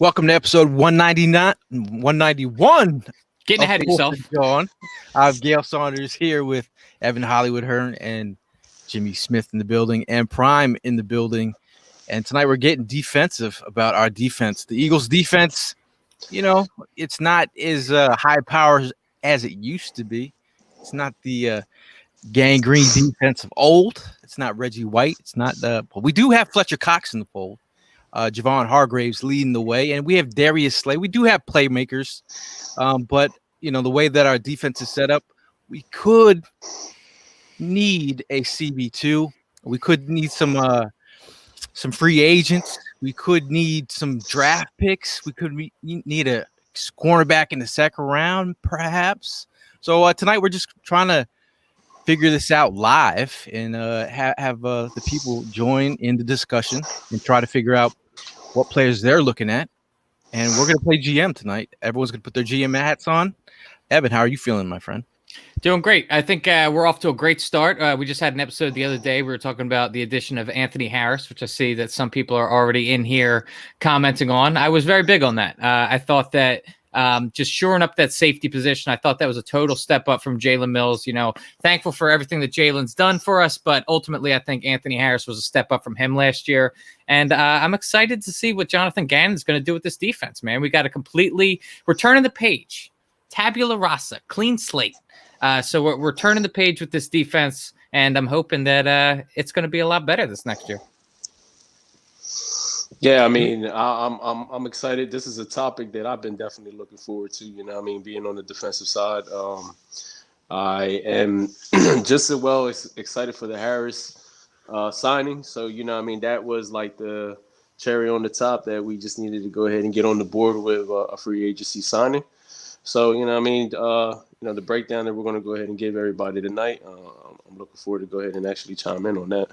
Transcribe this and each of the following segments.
Welcome to episode 191. Getting ahead of yourself. John. I have Gail Saunders here with Evan Hollywood Hearn and Jimmy Smith in the building and Prime in the building. And tonight we're getting defensive about our defense. The Eagles defense, it's not as high powers as it used to be. It's not the gangrene defense of old. It's not Reggie White. It's not but we do have Fletcher Cox in the fold. Javon Hargraves leading the way, and we have Darius Slay. We do have playmakers, but the way that our defense is set up, we could need a CB2. We could need some free agents. We could need some draft picks. We could need a cornerback in the second round, perhaps. So tonight we're just trying to figure this out live and have the people join in the discussion and try to figure out what players they're looking at. And we're going to play GM tonight. Everyone's going to put their GM hats on. Evan, how are you feeling, my friend? Doing great. I think we're off to a great start. We just had an episode the other day. We were talking about the addition of Anthony Harris, which I see that some people are already in here commenting on. I was very big on that. I thought that just shoring up that safety position, I thought that was a total step up from Jalen Mills. Thankful for everything that Jalen's done for us, but ultimately I think Anthony Harris was a step up from him last year. And I'm excited to see what Jonathan Gannon is going to do with this defense, man. We got we're turning the page, tabula rasa, clean slate. So we're turning the page with this defense, and I'm hoping that it's going to be a lot better this next year. Yeah, I mean, I'm excited. This is a topic that I've been definitely looking forward to. Being on the defensive side, I am just as well excited for the Harris signing. So that was like the cherry on the top that we just needed to go ahead and get on the board with a free agency signing. So the breakdown that we're going to go ahead and give everybody tonight. I'm looking forward to go ahead and actually chime in on that.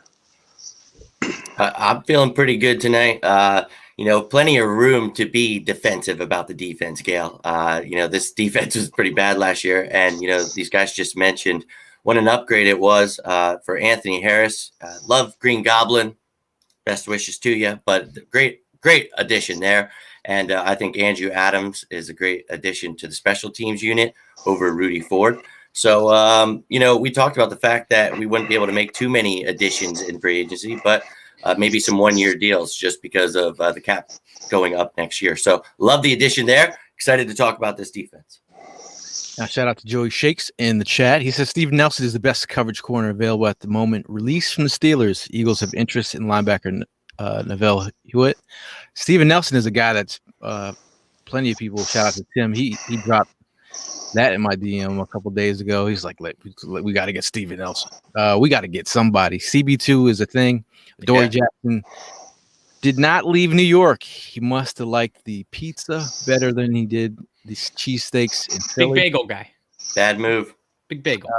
I'm feeling pretty good tonight. Plenty of room to be defensive about the defense, Gail. This defense was pretty bad last year. And, these guys just mentioned what an upgrade it was for Anthony Harris. Love Green Goblin. Best wishes to you. But great addition there. And I think Andrew Adams is a great addition to the special teams unit over Rudy Ford. So, we talked about the fact that we wouldn't be able to make too many additions in free agency, but maybe some one-year deals just because of the cap going up next year. So love the addition there. Excited to talk about this defense. Now, shout out to Joey Shakes in the chat. He says Steven Nelson is the best coverage corner available at the moment. Released from the Steelers. Eagles have interest in linebacker Neville Hewitt. Steven Nelson is a guy that's plenty of people. Shout out to Tim. He dropped that in my DM a couple days ago. He's like, we got to get Steven Nelson. We got to get somebody. CB2 is a thing. Dory Jackson did not leave New York. He must have liked the pizza better than he did the cheesesteaks in Philly. Big bagel guy. Bad move. Big bagel.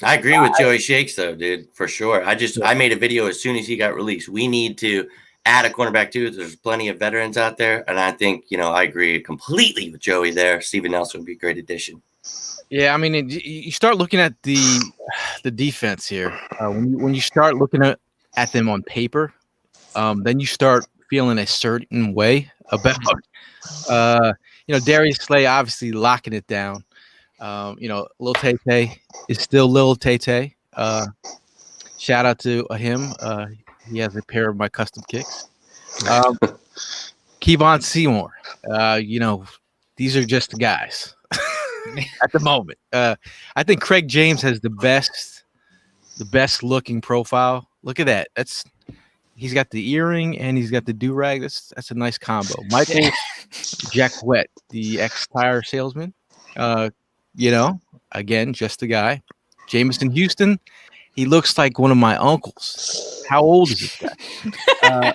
I agree with Joey Shakes, though, dude, for sure. I made a video as soon as he got released. We need to add a cornerback, too. There's plenty of veterans out there. And I think, I agree completely with Joey there. Steven Nelson would be a great addition. Yeah, I mean, you start looking at the defense here. When you start looking at them on paper, then you start feeling a certain way about, Darius Slay obviously locking it down. Lil Tay is still Lil Tay. Shout out to him. He has a pair of my custom kicks. Kevon Seymour. These are just the guys at the moment. I think Craig James has the best looking profile. Look at that. He's got the earring and he's got the do-rag. That's a nice combo. Michael Jacquet, the ex-tire salesman. Again, just a guy. Jameson Houston. He looks like one of my uncles. How old is this guy?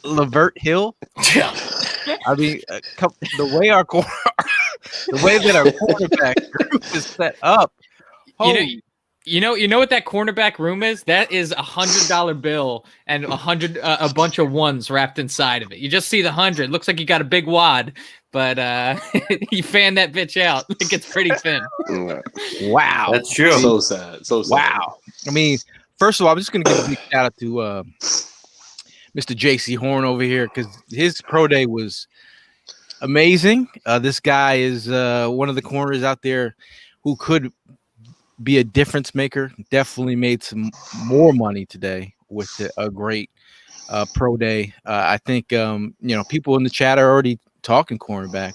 Lavert Hill. Yeah. I mean, the way our quarterback group is set up. You know what that cornerback room is? That is $100 bill and a bunch of ones wrapped inside of it. You just see the 100. Looks like you got a big wad, but you fan that bitch out. It gets pretty thin. Wow, that's true. So sad. Wow. I mean, first of all, I'm just gonna give a big shout out to Mr. JC Horn over here, because his pro day was amazing. This guy is one of the corners out there who could be a difference maker. Definitely made some more money today with a great pro day. I think people in the chat are already talking cornerback.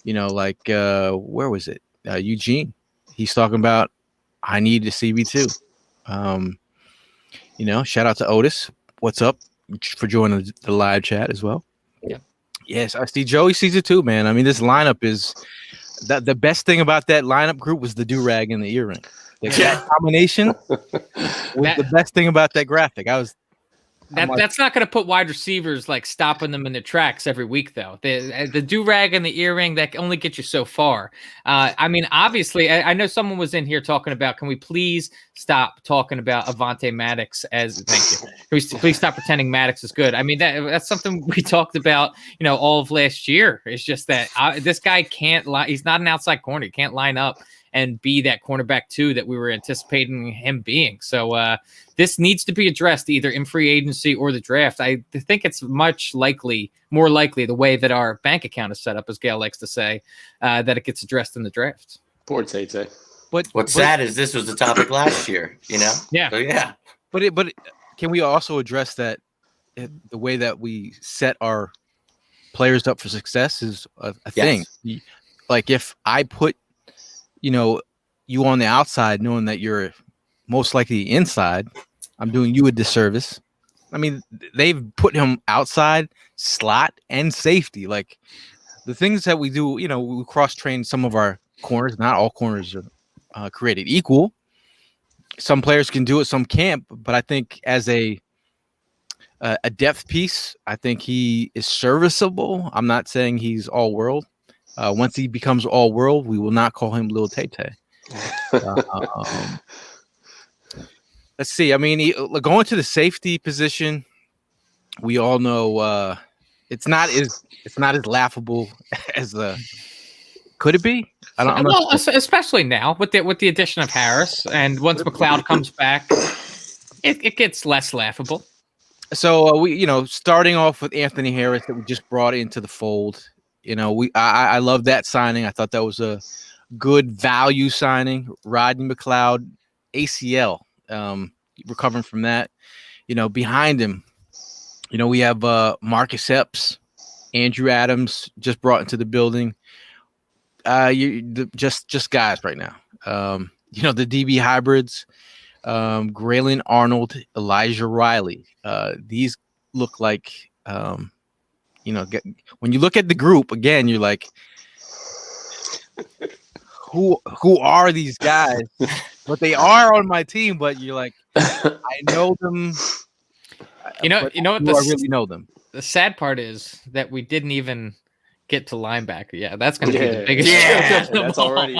Like where was it? Eugene. He's talking about I need a CB2. Shout out to Otis. What's up for joining the live chat as well. Yeah. Yes, I see Joey sees it too, man. I mean, this lineup is the best thing about that lineup group was the do-rag and the earring. That combination was the best thing about that graphic. That's not going to put wide receivers like stopping them in their tracks every week, though. The do-rag and the earring, that only get you so far. I mean, obviously, I know someone was in here talking about, can we please stop talking about Avonte Maddox as, thank you. Can we please stop pretending Maddox is good? I mean, that's something we talked about, all of last year. It's just that this guy can't lie. He's not an outside corner. He can't line up and be that cornerback 2 that we were anticipating him being. So this needs to be addressed either in free agency or the draft. I think it's more likely the way that our bank account is set up, as Gail likes to say, that it gets addressed in the draft. Poor Tay-Tay. But what's sad is this was the topic last year, Yeah. So, yeah. But can we also address that the way that we set our players up for success is a thing? Like if I put you on the outside, knowing that you're most likely inside, I'm doing you a disservice. I mean, they've put him outside, slot, and safety. Like the things that we do, we cross-train some of our corners. Not all corners are created equal. Some players can do it, some can't. But I think as a depth piece, I think he is serviceable. I'm not saying he's all-world. Once he becomes all-world, we will not call him Lil Tay-Tay. Let's see. I mean, going to the safety position, we all know it's not as laughable as could it be? Especially now with the addition of Harris, and once McLeod comes back, it gets less laughable. So we, starting off with Anthony Harris that we just brought into the fold. I love that signing. I thought that was a good value signing. Rodney McLeod, ACL, recovering from that. Behind him, we have Marcus Epps, Andrew Adams just brought into the building. Just guys right now. The DB hybrids, Graylin Arnold, Elijah Riley. These look like when you look at the group again, you're like, who are these guys? But they are on my team. But you're like, I know them. You know what? I really know them. The sad part is that we didn't even get to linebacker. Yeah, that's going to be the biggest joke. That's already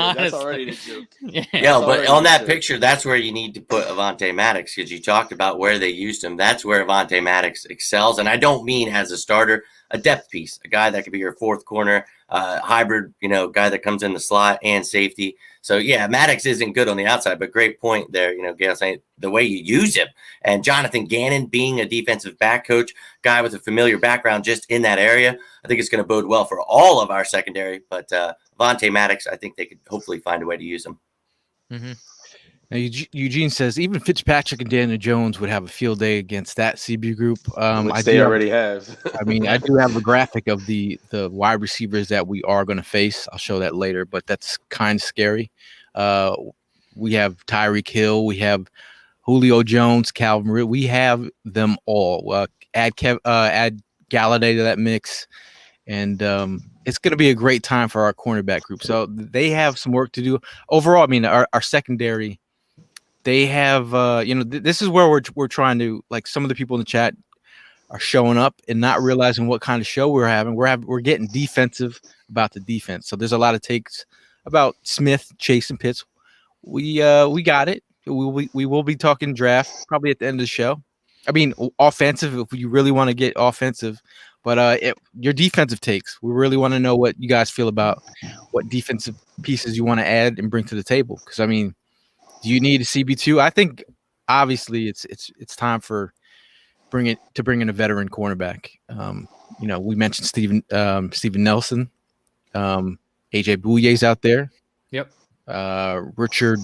the joke. Yeah, but on that picture, that's where you need to put Avonte Maddox, because you talked about where they used him. That's where Avonte Maddox excels, and I don't mean as a starter. A depth piece, a guy that could be your fourth corner, hybrid, guy that comes in the slot and safety. So, yeah, Maddox isn't good on the outside, but great point there, Gail saying the way you use him. And Jonathan Gannon being a defensive back coach, guy with a familiar background just in that area, I think it's going to bode well for all of our secondary. But Avonte Maddox, I think they could hopefully find a way to use him. Mm-hmm. Now, Eugene says even Fitzpatrick and Daniel Jones would have a field day against that CB group. Which they already have. I mean, I do have a graphic of the wide receivers that we are going to face. I'll show that later, but that's kind of scary. We have Tyreek Hill. We have Julio Jones, Calvin Ridley. We have them all. Add Galladay to that mix, and it's going to be a great time for our cornerback group. So they have some work to do. Overall, I mean, our secondary, they have, this is where we're trying to, like, some of the people in the chat are showing up and not realizing what kind of show we're having. We're getting defensive about the defense. So there's a lot of takes about Smith, Chase, and Pitts. We got it. We will be talking draft probably at the end of the show. I mean, offensive, if you really want to get offensive, but your defensive takes, we really want to know what you guys feel about what defensive pieces you want to add and bring to the table. Because, I mean, do you need a CB2? I think obviously it's time for bring in a veteran cornerback. We mentioned Steven Nelson, AJ Bouyer's out there. Yep. Richard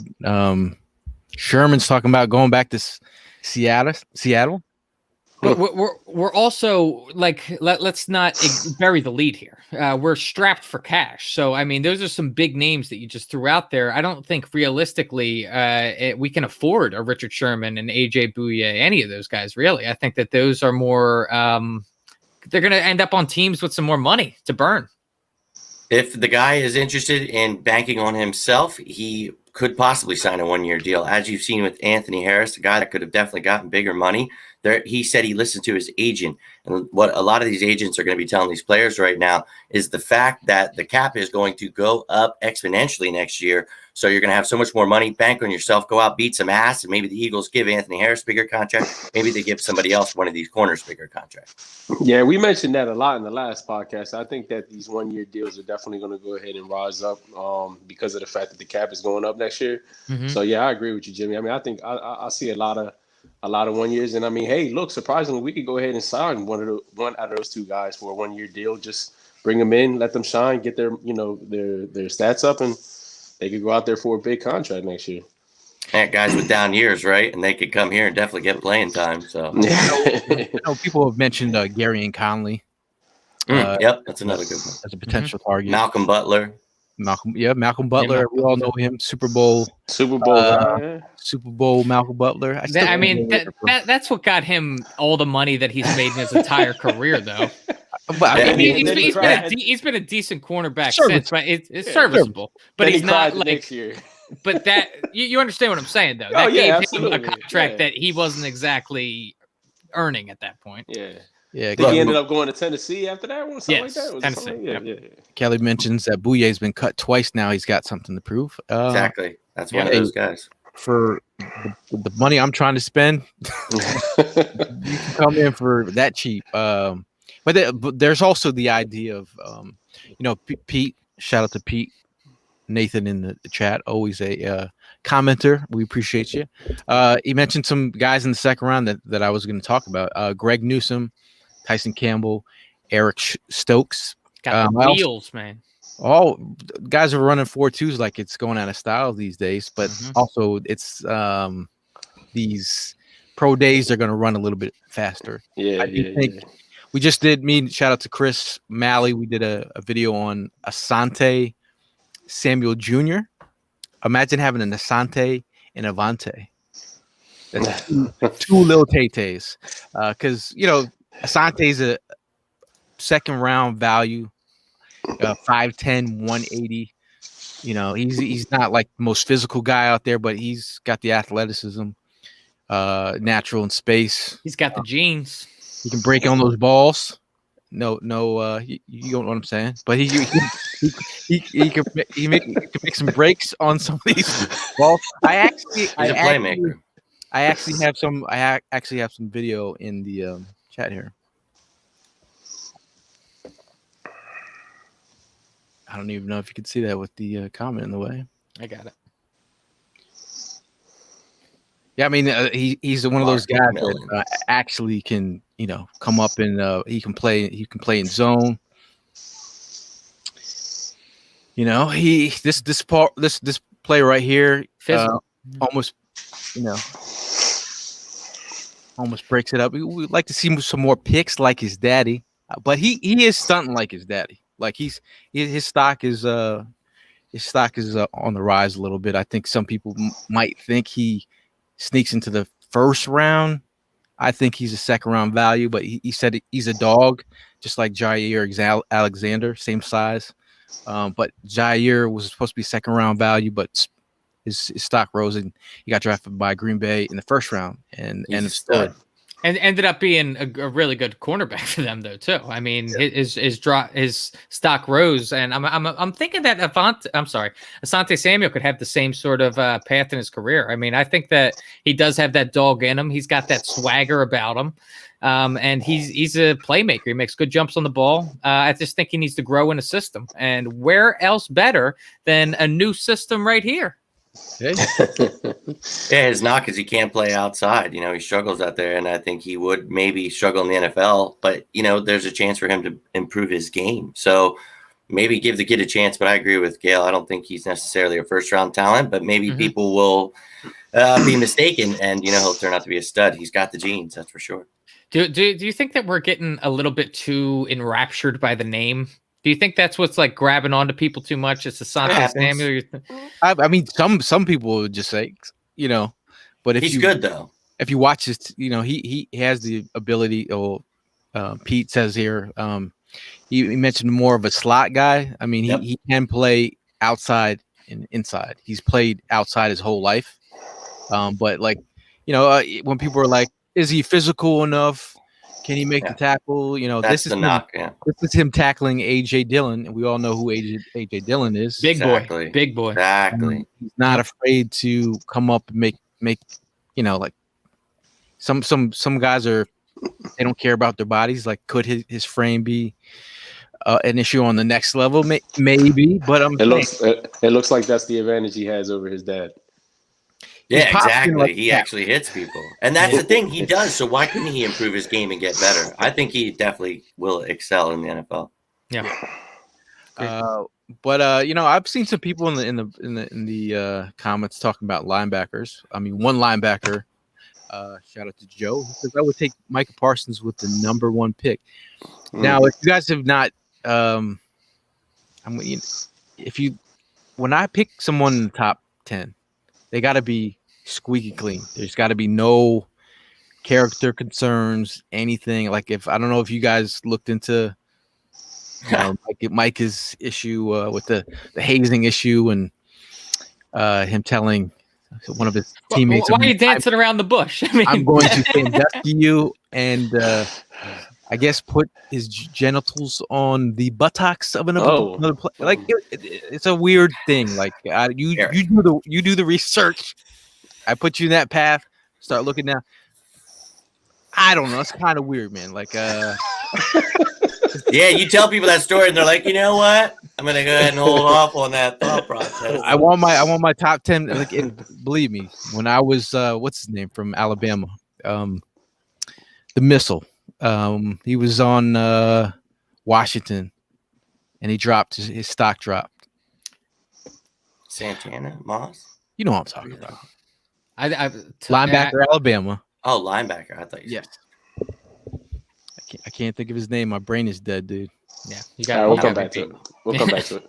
Sherman's talking about going back to Seattle. But we're also like, let's not bury the lead here. We're strapped for cash. So, I mean, those are some big names that you just threw out there. I don't think realistically we can afford a Richard Sherman and AJ Bouye, any of those guys, really. I think that those are more, they're going to end up on teams with some more money to burn. If the guy is interested in banking on himself, he could possibly sign a 1-year deal. As you've seen with Anthony Harris, a guy that could have definitely gotten bigger money. He said he listened to his agent. And what a lot of these agents are going to be telling these players right now is the fact that the cap is going to go up exponentially next year. So you're going to have so much more money. Bank on yourself. Go out, beat some ass. And maybe the Eagles give Anthony Harris a bigger contract. Maybe they give somebody else, one of these corners, bigger contract. Yeah, we mentioned that a lot in the last podcast. I think that these 1-year deals are definitely going to go ahead and rise up because of the fact that the cap is going up next year. Mm-hmm. So, yeah, I agree with you, Jimmy. I mean, I think I see a lot of 1 years. And, I mean, hey, look, surprisingly, we could go ahead and sign one out of those two guys for a 1-year deal. Just bring them in, let them shine, get their stats up, and they could go out there for a big contract next year. And guys with down years, right? And they could come here and definitely get playing time. So, people have mentioned Gary and Conley. Yep, that's another good one. As a potential target. Malcolm Butler. Malcolm Butler. We all know him. Super Bowl Malcolm Butler. That's what got him all the money that he's made in his entire career, though. But I mean, he's been a decent cornerback since, but it's serviceable. But he's not like next year. But that you understand what I'm saying, though. That gave him a contract that he wasn't exactly earning at that point. Yeah. Yeah, he ended up going to Tennessee after that or something like that? Tennessee. Yeah. Kelly mentions that Bouye's been cut twice now. He's got something to prove. Exactly. That's one of those guys. For the money I'm trying to spend, you can come in for that cheap. But there's also the idea of, Pete, shout out to Pete, Nathan in the chat, always a commenter. We appreciate you. He mentioned some guys in the second round that I was going to talk about. Greg Newsome, Tyson Campbell, Eric Stokes. Got the wheels, man. All guys are running 4.2s like it's going out of style these days, but also it's these pro days are going to run a little bit faster. Yeah, we just did shout out to Chris Malley. We did a video on Asante Samuel Jr. Imagine having an Asante and Avante. That's two little Tay-Tays. Because, Asante's a second round value, 5'10", 180. He's not like the most physical guy out there, but he's got the athleticism, natural in space. He's got the genes. He can break on those balls. You don't know what I'm saying, but he can make some breaks on some of these balls. He's a playmaker. I actually have some video in the chat here. I don't even know if you can see that with the comment in the way. I got it. Yeah, I mean, he's one of those guys that actually can, come up and he can play in zone. This play right here almost breaks it up. We'd like to see some more picks like his daddy, but he is stunting like his daddy. Like his stock is on the rise a little bit. I think some people might think he sneaks into the first round. I think he's a second round value, but he said he's a dog, just like Jair Alexander, same size. But Jair was supposed to be second round value, but his stock rose and he got drafted by Green Bay in the first round and ended up being a really good cornerback for them though too. I mean, his stock rose, and I'm thinking that Asante Samuel could have the same sort of path in his career. I mean, I think that he does have that dog in him. He's got that swagger about him, and he's a playmaker. He makes good jumps on the ball. I just think he needs to grow in a system, and where else better than a new system right here? Hey. Yeah, his knock is he can't play outside. You know, he struggles out there, and I think he would maybe struggle in the NFL. But, you know, there's a chance for him to improve his game. So maybe give the kid a chance. But I agree with Gail. I don't think he's necessarily a first-round talent, but maybe people will be mistaken, and, you know, he'll turn out to be a stud. He's got the genes, that's for sure. Do you think that we're getting a little bit too enraptured by the name? Do you think that's what's like grabbing onto people too much? It's Asante Samuel. I mean, some people would just say, you know, but if he's good though. If you watch his, you know, he has the ability. Or Pete says here, he mentioned more of a slot guy. I mean, he can play outside and inside. He's played outside his whole life. But like, you know, when people are like, is he physical enough? Can he make the tackle? You know, that's this is the knock. This is him tackling AJ Dillon, and we all know who AJ Dillon is. Big boy. Exactly. He's not afraid to come up and make. You know, like some guys they don't care about their bodies. Like, could his frame be an issue on the next level? Maybe, but it looks like that's the advantage he has over his dad. Yeah, exactly. Like he actually hits people. And that's the thing he does. So why couldn't he improve his game and get better? I think he definitely will excel in the NFL. Yeah. But you know, I've seen some people in the comments talking about linebackers. I mean, one linebacker, shout out to Joe, because I would take Micah Parsons with the #1 pick. Now, if you guys have not when I pick someone in the top 10, they got to be squeaky clean. There's got to be no character concerns, anything. Like, I don't know if you guys looked into Micah's issue with the hazing issue and him telling one of his teammates. Why are you dancing around the bush? I mean, I'm going to sandusky you and I guess put his genitals on the buttocks of another player. Like, it's a weird thing. Like, you do the research. I put you in that path. Start looking now. I don't know. It's kind of weird, man. Like, yeah, you tell people that story, and they're like, you know what? I'm gonna go ahead and hold off on that thought process. I want my top 10. Like, and believe me, when I was what's his name from Alabama, the missile. He was on Washington, and he dropped his stock dropped. Santana Moss. You know what I'm talking about. Linebacker, Alabama. Oh, linebacker. I thought you said. I can't think of his name. My brain is dead, dude. Yeah, we'll come back to it. We'll come back to it.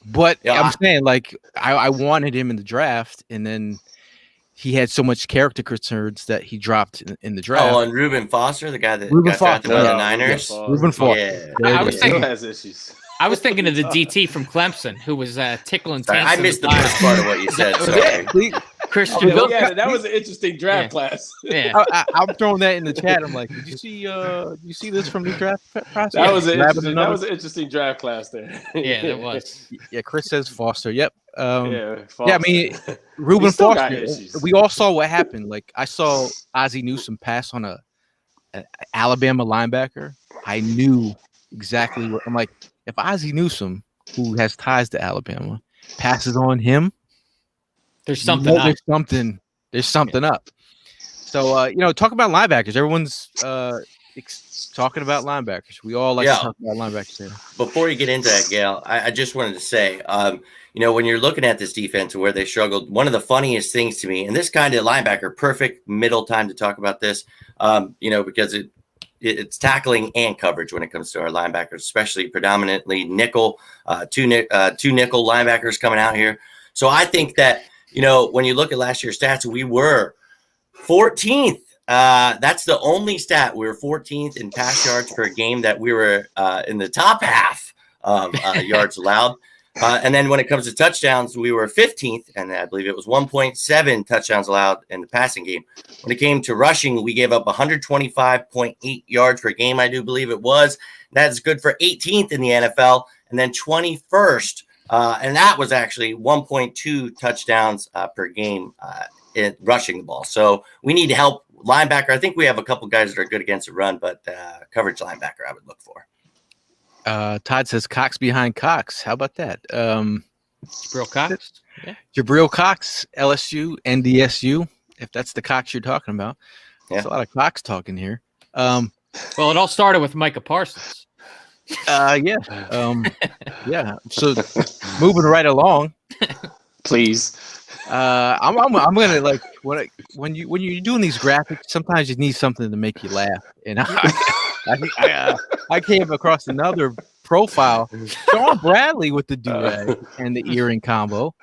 But I'm saying, like, I wanted him in the draft, and then he had so much character concerns that he dropped in the draft. Oh, and Reuben Foster, the guy that got drafted by the Niners. Reuben Foster. Yeah. Still has issues. I was thinking of the DT from Clemson who was tickling. Sorry, I missed the first part of what you said. Sorry. Christian. That was an interesting draft class. Yeah, I'm throwing that in the chat. I'm like, did you see this from the draft process? That was an interesting draft class there. Yeah, it was. Yeah, Chris says Foster. Yep. Foster. Yeah, I mean, Reuben Foster. We all saw what happened. Like, I saw Ozzie Newsome pass on a Alabama linebacker. I knew exactly what. I'm like, if Ozzie Newsome, who has ties to Alabama, passes on him, there's something up. There's something up. So, you know, talk about linebackers. Everyone's talking about linebackers. We all like to talk about linebackers here. Before you get into that, Gail, I just wanted to say, you know, when you're looking at this defense and where they struggled, one of the funniest things to me, and this kind of linebacker, perfect middle time to talk about this, you know, because it's tackling and coverage when it comes to our linebackers, especially predominantly nickel, two nickel linebackers coming out here. So I think that, you know, when you look at last year's stats, we were 14th. That's the only stat. We were 14th in pass yards per game, that we were in the top half of yards allowed. And then when it comes to touchdowns, we were 15th, and I believe it was 1.7 touchdowns allowed in the passing game. When it came to rushing, we gave up 125.8 yards per game, I do believe it was. That's good for 18th in the NFL, and then 21st. And that was actually 1.2 touchdowns per game in rushing the ball. So we need to help linebacker. I think we have a couple guys that are good against the run, but coverage linebacker I would look for. Todd says Cox behind Cox. How about that? Jabril Cox. Yeah. Jabril Cox, LSU, NDSU, if that's the Cox you're talking about. Yeah. There's a lot of Cox talking here. Well, it all started with Micah Parsons. Yeah. Yeah. So moving right along. Please. I'm gonna like when you're doing these graphics, sometimes you need something to make you laugh. And I came across another profile, Sean Bradley with the do-rag and the earring combo.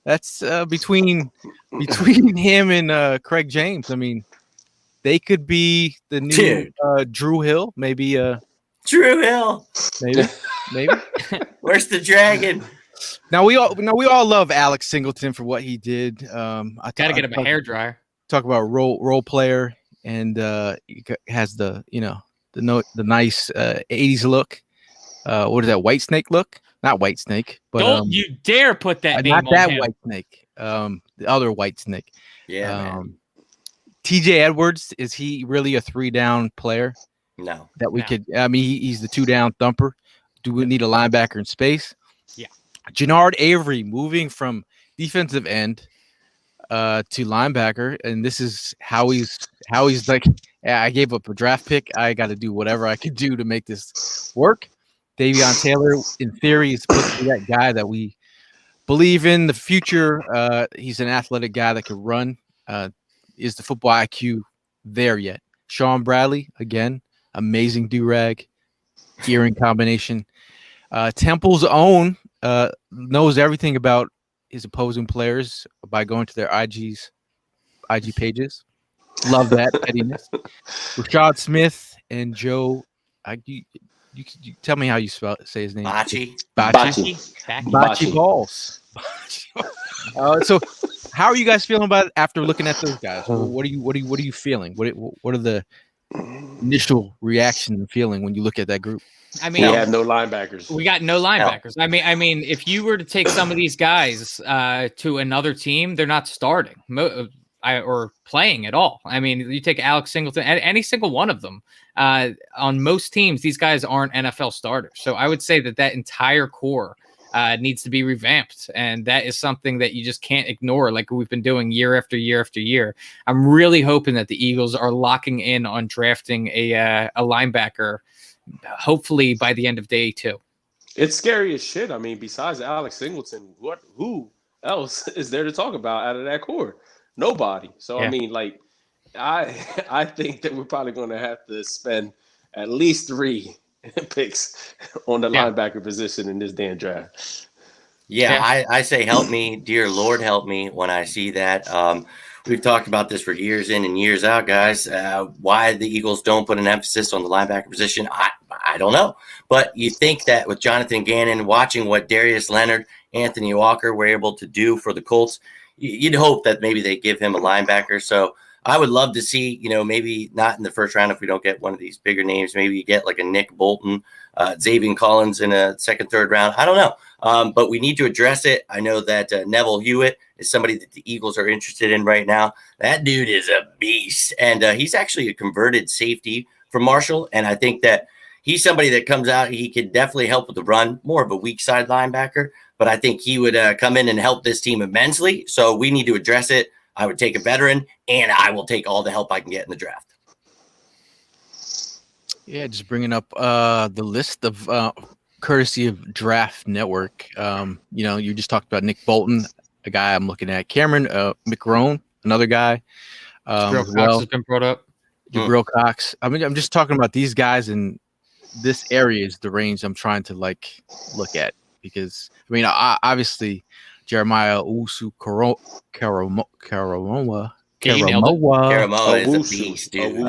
That's between him and Craig James. I mean, they could be the new Drew Hill, maybe. Drew Hill, maybe. Where's the dragon? Now we all love Alex Singleton for what he did. I gotta get him a hairdryer. Talk about role player, and he has the nice 80s look. What is that? White Snake look? Not White Snake, but don't you dare put that name not on that him. White Snake. The other White Snake. Yeah, man. TJ Edwards, is he really a 3-down player? No. That we could. I mean, he's the 2-down thumper. Do we need a linebacker in space? Yeah. Jannard Avery moving from defensive end to linebacker, and this is how he's like. I gave up a draft pick. I got to do whatever I could do to make this work. Davion Taylor, in theory, is supposed to be that guy that we believe in the future. He's an athletic guy that can run. Is the football IQ there yet? Sean Bradley, again, amazing do-rag, earring combination. Temple's own knows everything about his opposing players by going to their IG pages. Love that pettiness. Rashad Smith and Joe. You tell me how you say his name. Bachi Balls. So, how are you guys feeling about it after looking at those guys? What are you feeling? What are the initial reaction and feeling when you look at that group? I mean, we have no linebackers. We got no linebackers. I mean, if you were to take some of these guys to another team, they're not starting or playing at all. I mean, you take Alex Singleton, any single one of them. On most teams, these guys aren't NFL starters. So I would say that entire core needs to be revamped, and that is something that you just can't ignore, like we've been doing year after year after year. I'm really hoping that the Eagles are locking in on drafting a linebacker, hopefully by the end of day 2. It's scary as shit. I mean, besides Alex Singleton, who else is there to talk about out of that core? Nobody. So yeah. I mean, like, I think that we're probably going to have to spend at least 3 picks on the linebacker position in this damn draft. Yeah, I say help me, dear Lord, help me when I see that. We've talked about this for years in and years out, guys. Why the Eagles don't put an emphasis on the linebacker position, I don't know. But you think that with Jonathan Gannon, watching what Darius Leonard, Anthony Walker were able to do for the Colts, you'd hope that maybe they give him a linebacker. So I would love to see, maybe not in the first round if we don't get one of these bigger names. Maybe you get like a Nick Bolton, Xavier Collins in a second, third round. I don't know. But we need to address it. I know that Neville Hewitt is somebody that the Eagles are interested in right now. That dude is a beast. And he's actually a converted safety from Marshall. And I think that he's somebody that comes out. He could definitely help with the run, more of a weak side linebacker. But I think he would come in and help this team immensely. So we need to address it. I would take a veteran, and I will take all the help I can get in the draft. Yeah, just bringing up the list of courtesy of Draft Network. You just talked about Nick Bolton, a guy I'm looking at. Cameron McRone, another guy. Jabril Cox has been brought up. Jabril Cox. I mean, I'm just talking about these guys, and this area is the range I'm trying to look at, because I mean, obviously Jeremiah Owusu-Koramoah is a beast, dude.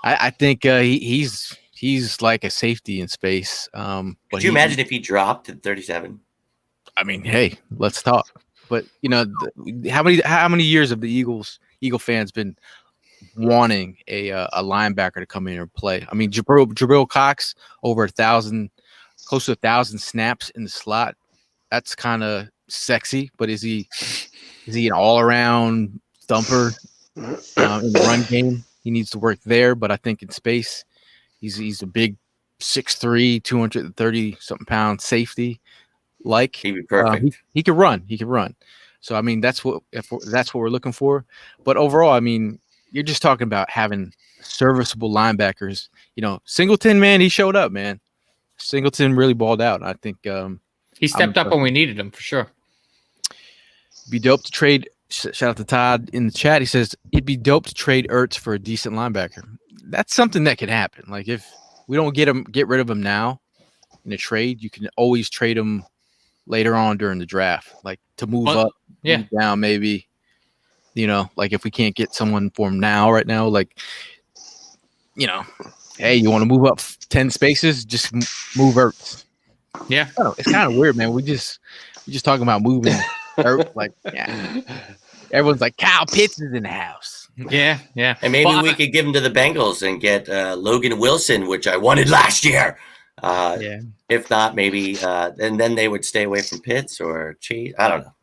I think he's like a safety in space. Could you imagine if he dropped to 37? I mean, hey, let's talk. But how many years have the Eagle fans been wanting a linebacker to come in and play? I mean, Jabril Cox, over 1,000, close to 1,000 snaps in the slot. That's kind of sexy, but is he an all-around thumper in the run game? He needs to work there, but I think in space, he's a big 6'3", 230 something pound safety. like. He'd be perfect. He could run. He could run. So I mean, that's what we're looking for. But overall, I mean, you're just talking about having serviceable linebackers. You know, Singleton, man, he showed up, man. Singleton really balled out. I think he stepped up when we needed him for sure. Be dope to trade. Shout out to Todd in the chat. He says it'd be dope to trade Ertz for a decent linebacker. That's something that could happen. Like if we don't get rid of him now in a trade, you can always trade him later on during the draft, like to move up, move down, maybe. You know, like if we can't get someone for him right now, like, you know, hey, you want to move up 10 spaces, just move Ertz. Yeah, it's kind of weird, man. We just talking about moving Ertz, like, yeah. Everyone's like, Kyle Pitts is in the house. Yeah. And maybe we could give him to the Bengals and get Logan Wilson, which I wanted last year. If not, maybe, and then they would stay away from Pitts or Chase. I don't know.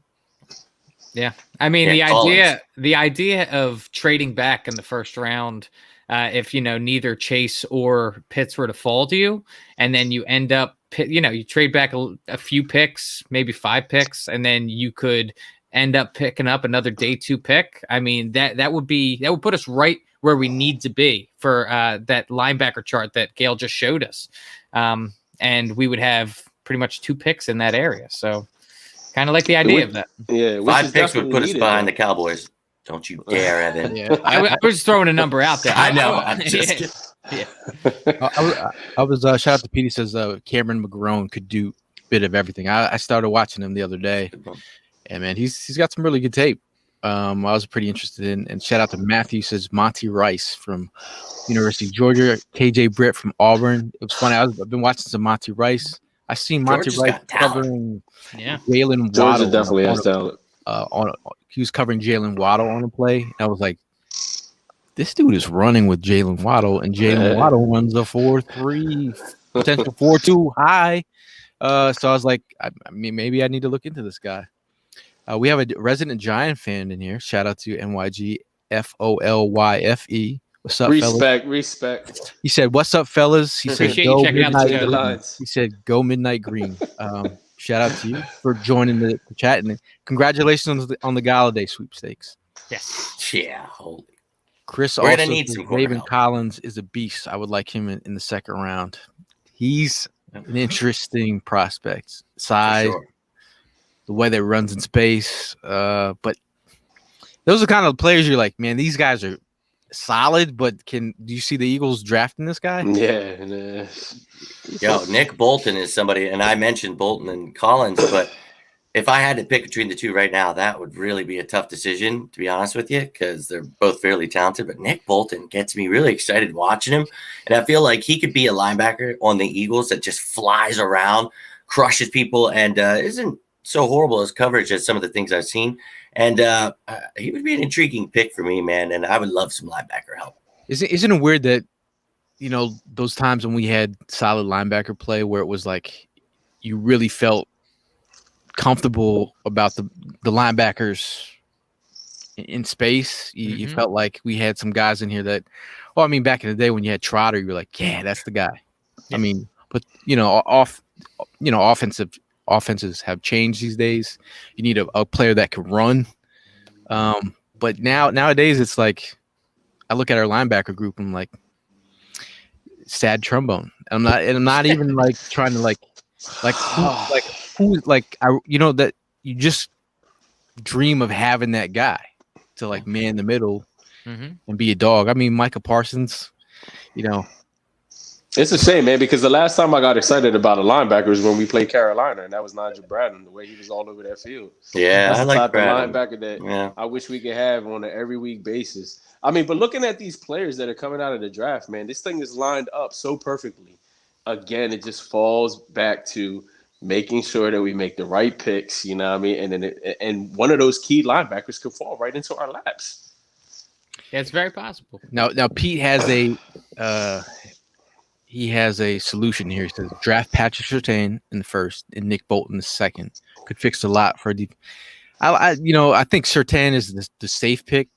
Yeah, I mean the idea of trading back in the first round, if you know neither Chase or Pitts were to fall to you, and then you end up, you know, you trade back a few picks, maybe 5 picks, and then you could end up picking up another day 2 pick. I mean that would put us right where we need to be for that linebacker chart that Gail just showed us, and we would have pretty much 2 picks in that area. So. Kind of like the idea of that. Yeah, 5 picks would put us behind the Cowboys. Don't you dare, Evan. I was just throwing a number out there. I know. I'm just I was shout out to Pete. He says Cameron McGrone could do a bit of everything. I started watching him the other day, and man, he's got some really good tape. I was pretty interested in. And shout out to Matthew. Says Monty Rice from University of Georgia, KJ Britt from Auburn. It was funny. I've been watching some Monty Rice. I seen Monty Rice covering Jalen Waddle. Georgia definitely has talent. He was covering Jalen Waddle on a play. And I was like, this dude is running with Jalen Waddle, and Jalen Waddle runs a 4.3, potential 4.2 high. So I was like, I mean, maybe I need to look into this guy. We have a resident Giant fan in here. Shout out to NYG FOLYFE. What's up, fellas? Respect. He said, "What's up, fellas?" He said, "Go midnight." He said, "Go midnight green." Shout out to you for joining the chat, and congratulations on the Galladay sweepstakes. Yes, yeah. Holy. Chris We're also gonna need some Raven Collins is a beast. I would like him in the second round. He's an interesting prospect. Size, the way that he runs in space. But those are kind of players you're like, man, these guys are solid, but do you see the Eagles drafting this guy? Yeah. Yo, Nick Bolton is somebody, and I mentioned Bolton and Collins, but if I had to pick between the two right now, that would really be a tough decision, to be honest with you, because they're both fairly talented. But Nick Bolton gets me really excited watching him, and I feel like he could be a linebacker on the Eagles that just flies around, crushes people, and isn't so horrible as coverage as some of the things I've seen. And he would be an intriguing pick for me, man. And I would love some linebacker help. Isn't it weird that, you know, those times when we had solid linebacker play where it was like you really felt comfortable about the linebackers in space? You felt like we had some guys in here that, well, I mean, back in the day when you had Trotter, you were like, yeah, that's the guy. Yeah. I mean, but you know, offenses have changed these days. You need a player that can run. But nowadays it's like I look at our linebacker group and I'm like, sad trombone. I'm not even like trying to you know, that you just dream of having that guy to like man the middle and be a dog. I mean, Micah Parsons, you know. It's a shame, man, because the last time I got excited about a linebacker was when we played Carolina, and that was Nigel Bradham, the way he was all over that field. Yeah, that's I like the linebacker that I wish we could have on an every week basis. I mean, but looking at these players that are coming out of the draft, man, this thing is lined up so perfectly. Again, it just falls back to making sure that we make the right picks, you know what I mean? And then and one of those key linebackers could fall right into our laps. Yeah, it's very possible. Now Pete has a solution here. He says draft Patrick Surtain in the first and Nick Bolton in the second. Could fix a lot for I think Surtain is the safe pick,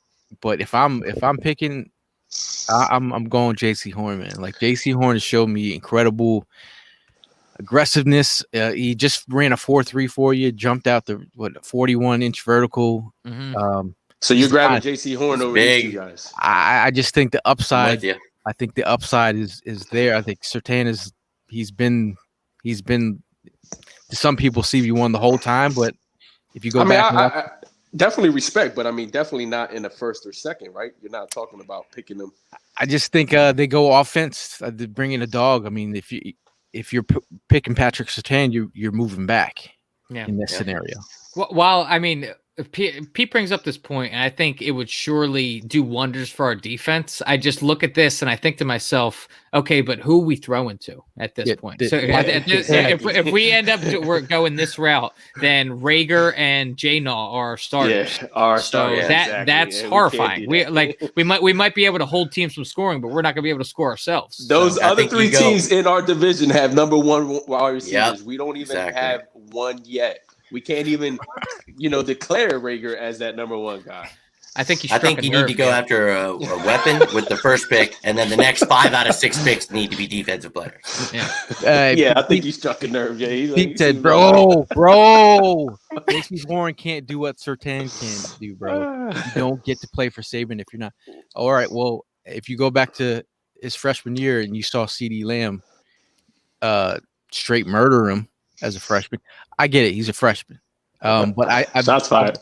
but if I'm picking, I'm going J.C. Horn, man. Like J.C. Horn has showed me incredible aggressiveness. He just ran a 4.3 for you, jumped out the 41-inch vertical. So you're grabbing J.C. Horn over big. these two guys. I just think the I'm upside. with you. I think the upside is there. I think Surtain he's been some people CB1 the whole time, but if you go back, I definitely respect, but I mean definitely not in the first or second, right? You're not talking about picking them. I just think they go offense. They bring in a dog. I mean, if you're picking Patrick Surtain, you're moving back in this scenario. Well, I mean, Pete brings up this point, and I think it would surely do wonders for our defense. I just look at this and I think to myself, okay, but who are we throwing to at this point? So if we end up we're going this route, then Rager and J-Naw are starters. Yeah, our starters. So Exactly. that's horrifying. We might be able to hold teams from scoring, but we're not going to be able to score ourselves. Those other three teams in our division have number one wide receivers. We don't even have one yet. We can't even, declare Rager as that number one guy. I think you need to go after a weapon with the first pick, and then the next 5 out of 6 picks need to be defensive players. Yeah, I think he struck a nerve. Yeah, he said, bro, J.C. Horn can't do what Surtain can do, bro. You don't get to play for Saban if you're not. All right, well, if you go back to his freshman year and you saw C.D. Lamb straight murder him as a freshman, I get it. He's a freshman. But shots fired.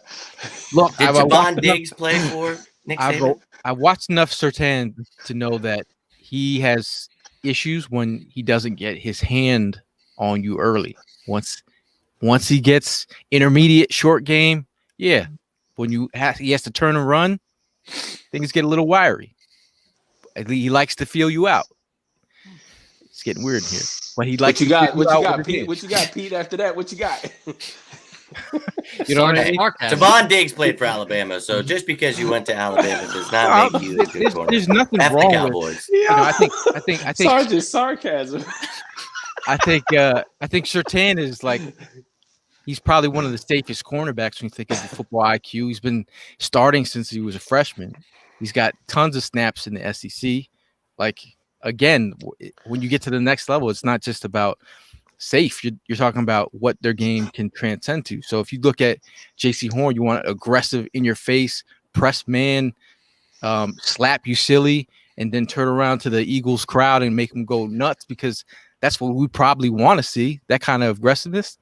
Look, did Javon Diggs play for Nick Saban? I watched enough Surtain to know that he has issues when he doesn't get his hand on you early. Once he gets intermediate short game, when he has to turn and run, things get a little wiry. He likes to feel you out. It's getting weird here. But he likes what you got, Pete? What you got, Pete? After that, what you got? You know what I mean? Javon Diggs played for Alabama, so just because you went to Alabama does not make you a good corner. There's nothing wrong the Cowboys. with. I think. Sergeant sarcasm. I think Surtain is he's probably one of the safest cornerbacks when you think of the football IQ. He's been starting since he was a freshman. He's got tons of snaps in the SEC. Again, when you get to the next level, it's not just about safe. You're talking about what their game can transcend to. So if you look at J.C. Horn, you want aggressive, in your face, press man, slap you silly, and then turn around to the Eagles crowd and make them go nuts, because that's what we probably want to see, that kind of aggressiveness.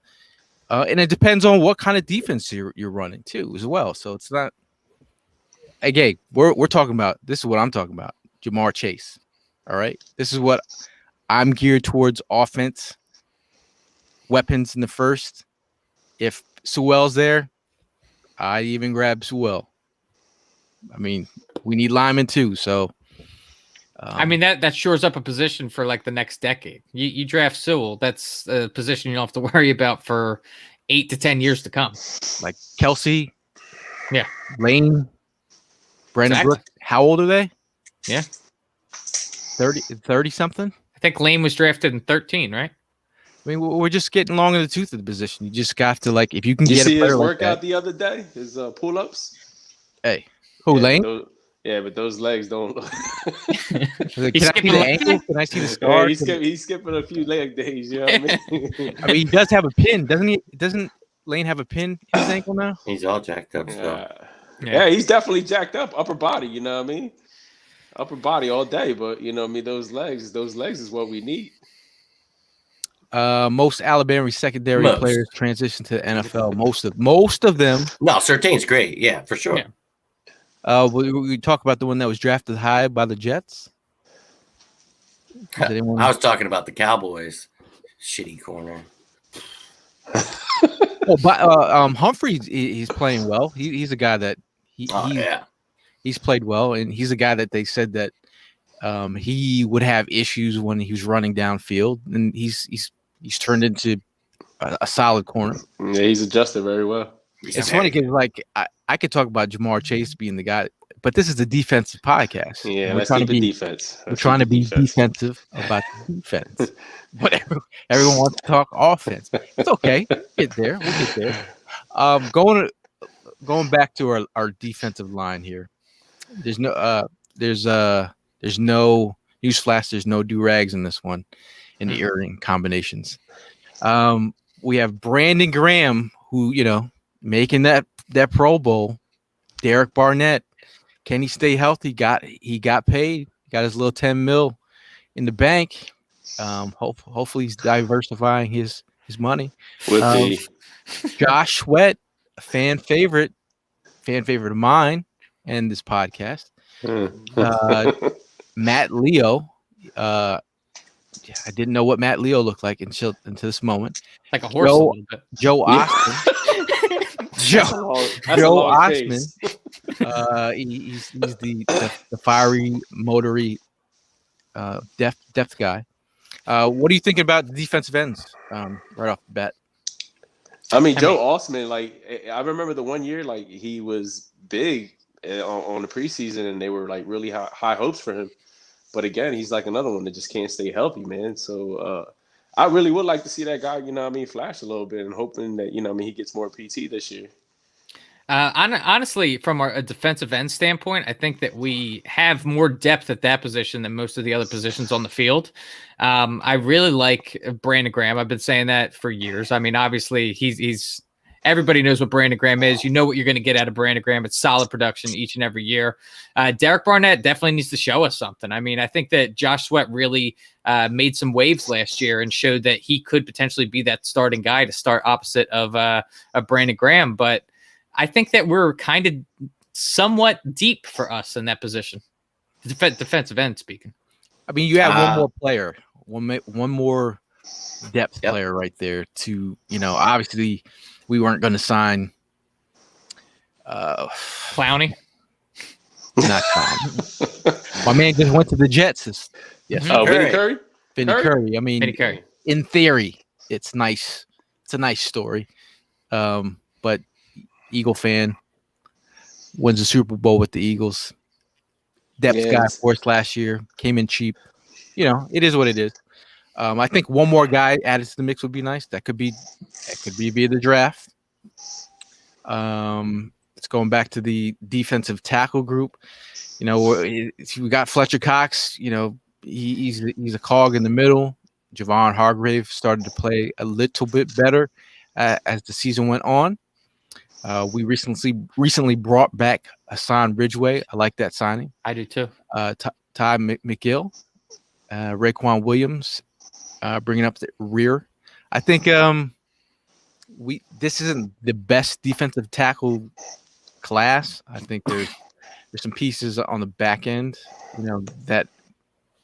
And it depends on what kind of defense you're running too as well. So it's not. Again, we're talking about. This is what I'm talking about. Jamar Chase. All right. This is what I'm geared towards: offense, weapons in the first. If Sewell's there, I'd even grab Sewell. I mean, we need linemen too. So, I mean, that shores up a position for the next decade. You draft Sewell, that's a position you don't have to worry about for 8 to 10 years to come. Like Kelsey, Lane, Brandon Brooks. How old are they? Yeah. 30 something. I think Lane was drafted in 13, right? I mean, we're just getting long in the tooth of the position. You just got to if you can get see a player his like workout that. The other day, his pull-ups. Hey, Lane? But those legs don't. Can I see the ankle? Can I see the scar? He's skipping a few leg days. You know what I mean? I mean, he does have a pin, doesn't he? Doesn't Lane have a pin in his ankle now? He's all jacked up still. Yeah, he's definitely jacked up. Upper body, you know what I mean? Upper body all day, but you know what I mean? Those legs is what we need. Most Alabama secondary players transition to the NFL. Most of them. No, Surtain's great. Yeah, for sure. Yeah. We talk about the one that was drafted high by the Jets. I was talking about the Cowboys. Shitty corner. Humphrey, he's playing well. He's a guy that he's played well, and he's a guy that they said that he would have issues when he was running downfield, and he's turned into a solid corner. Yeah, he's adjusted very well. It's funny because I could talk about Jamar Chase being the guy, but this is the defensive podcast. Yeah, let's keep it defense. We're trying to be defensive about the defense. But everyone wants to talk offense. It's okay. We'll get there. Going back to our defensive line here. There's no newsflash. There's no do-rags in this one in the earring combinations. We have Brandon Graham, who making that Pro Bowl. Derek Barnett, can he stay healthy? He got paid. Got his little 10 mil in the bank. Hopefully he's diversifying his money. With the Josh Sweat, a fan favorite of mine and this podcast. Matt Leo. I didn't know what Matt Leo looked like until this moment. Like a horse a little bit. Joe Ostin. Joe Osman. He's the fiery, motory, depth guy. What are you thinking about the defensive ends right off the bat? I mean, Joe Osman, like, I remember the one year, like, he was big on the preseason, and they were like really high hopes for him. But again, he's like another one that just can't stay healthy, man. So I really would like to see that guy, flash a little bit, and hoping that, he gets more PT this year. Honestly, from a defensive end standpoint, I think that we have more depth at that position than most of the other positions on the field. I really like Brandon Graham. I've been saying that for years. I mean, obviously, he's everybody knows what Brandon Graham is. You know what you're going to get out of Brandon Graham. It's solid production each and every year. Derek Barnett definitely needs to show us something. I mean, I think that Josh Sweat really made some waves last year and showed that he could potentially be that starting guy to start opposite of Brandon Graham. But I think that we're kind of somewhat deep for us in that position. Defensive end speaking. I mean, you have one more player, one more depth player right there to, obviously we weren't going to sign Clowney. Not Clowney. My man just went to the Jets. Yes. Oh, Vinny Curry? Vinny Curry. I mean, Vinny Curry. In theory, it's nice. It's a nice story. But Eagle fan wins the Super Bowl with the Eagles. Depth guy for us last year, came in cheap. It is what it is. I think one more guy added to the mix would be nice. That could be via the draft. It's going back to the defensive tackle group. We got Fletcher Cox. He's a cog in the middle. Javon Hargrave started to play a little bit better as the season went on. We recently brought back Hassan Ridgeway. I like that signing. I do too. Ty McGill, Raekwon Williams, bringing up the rear. I think this isn't the best defensive tackle class. I think there's some pieces on the back end, that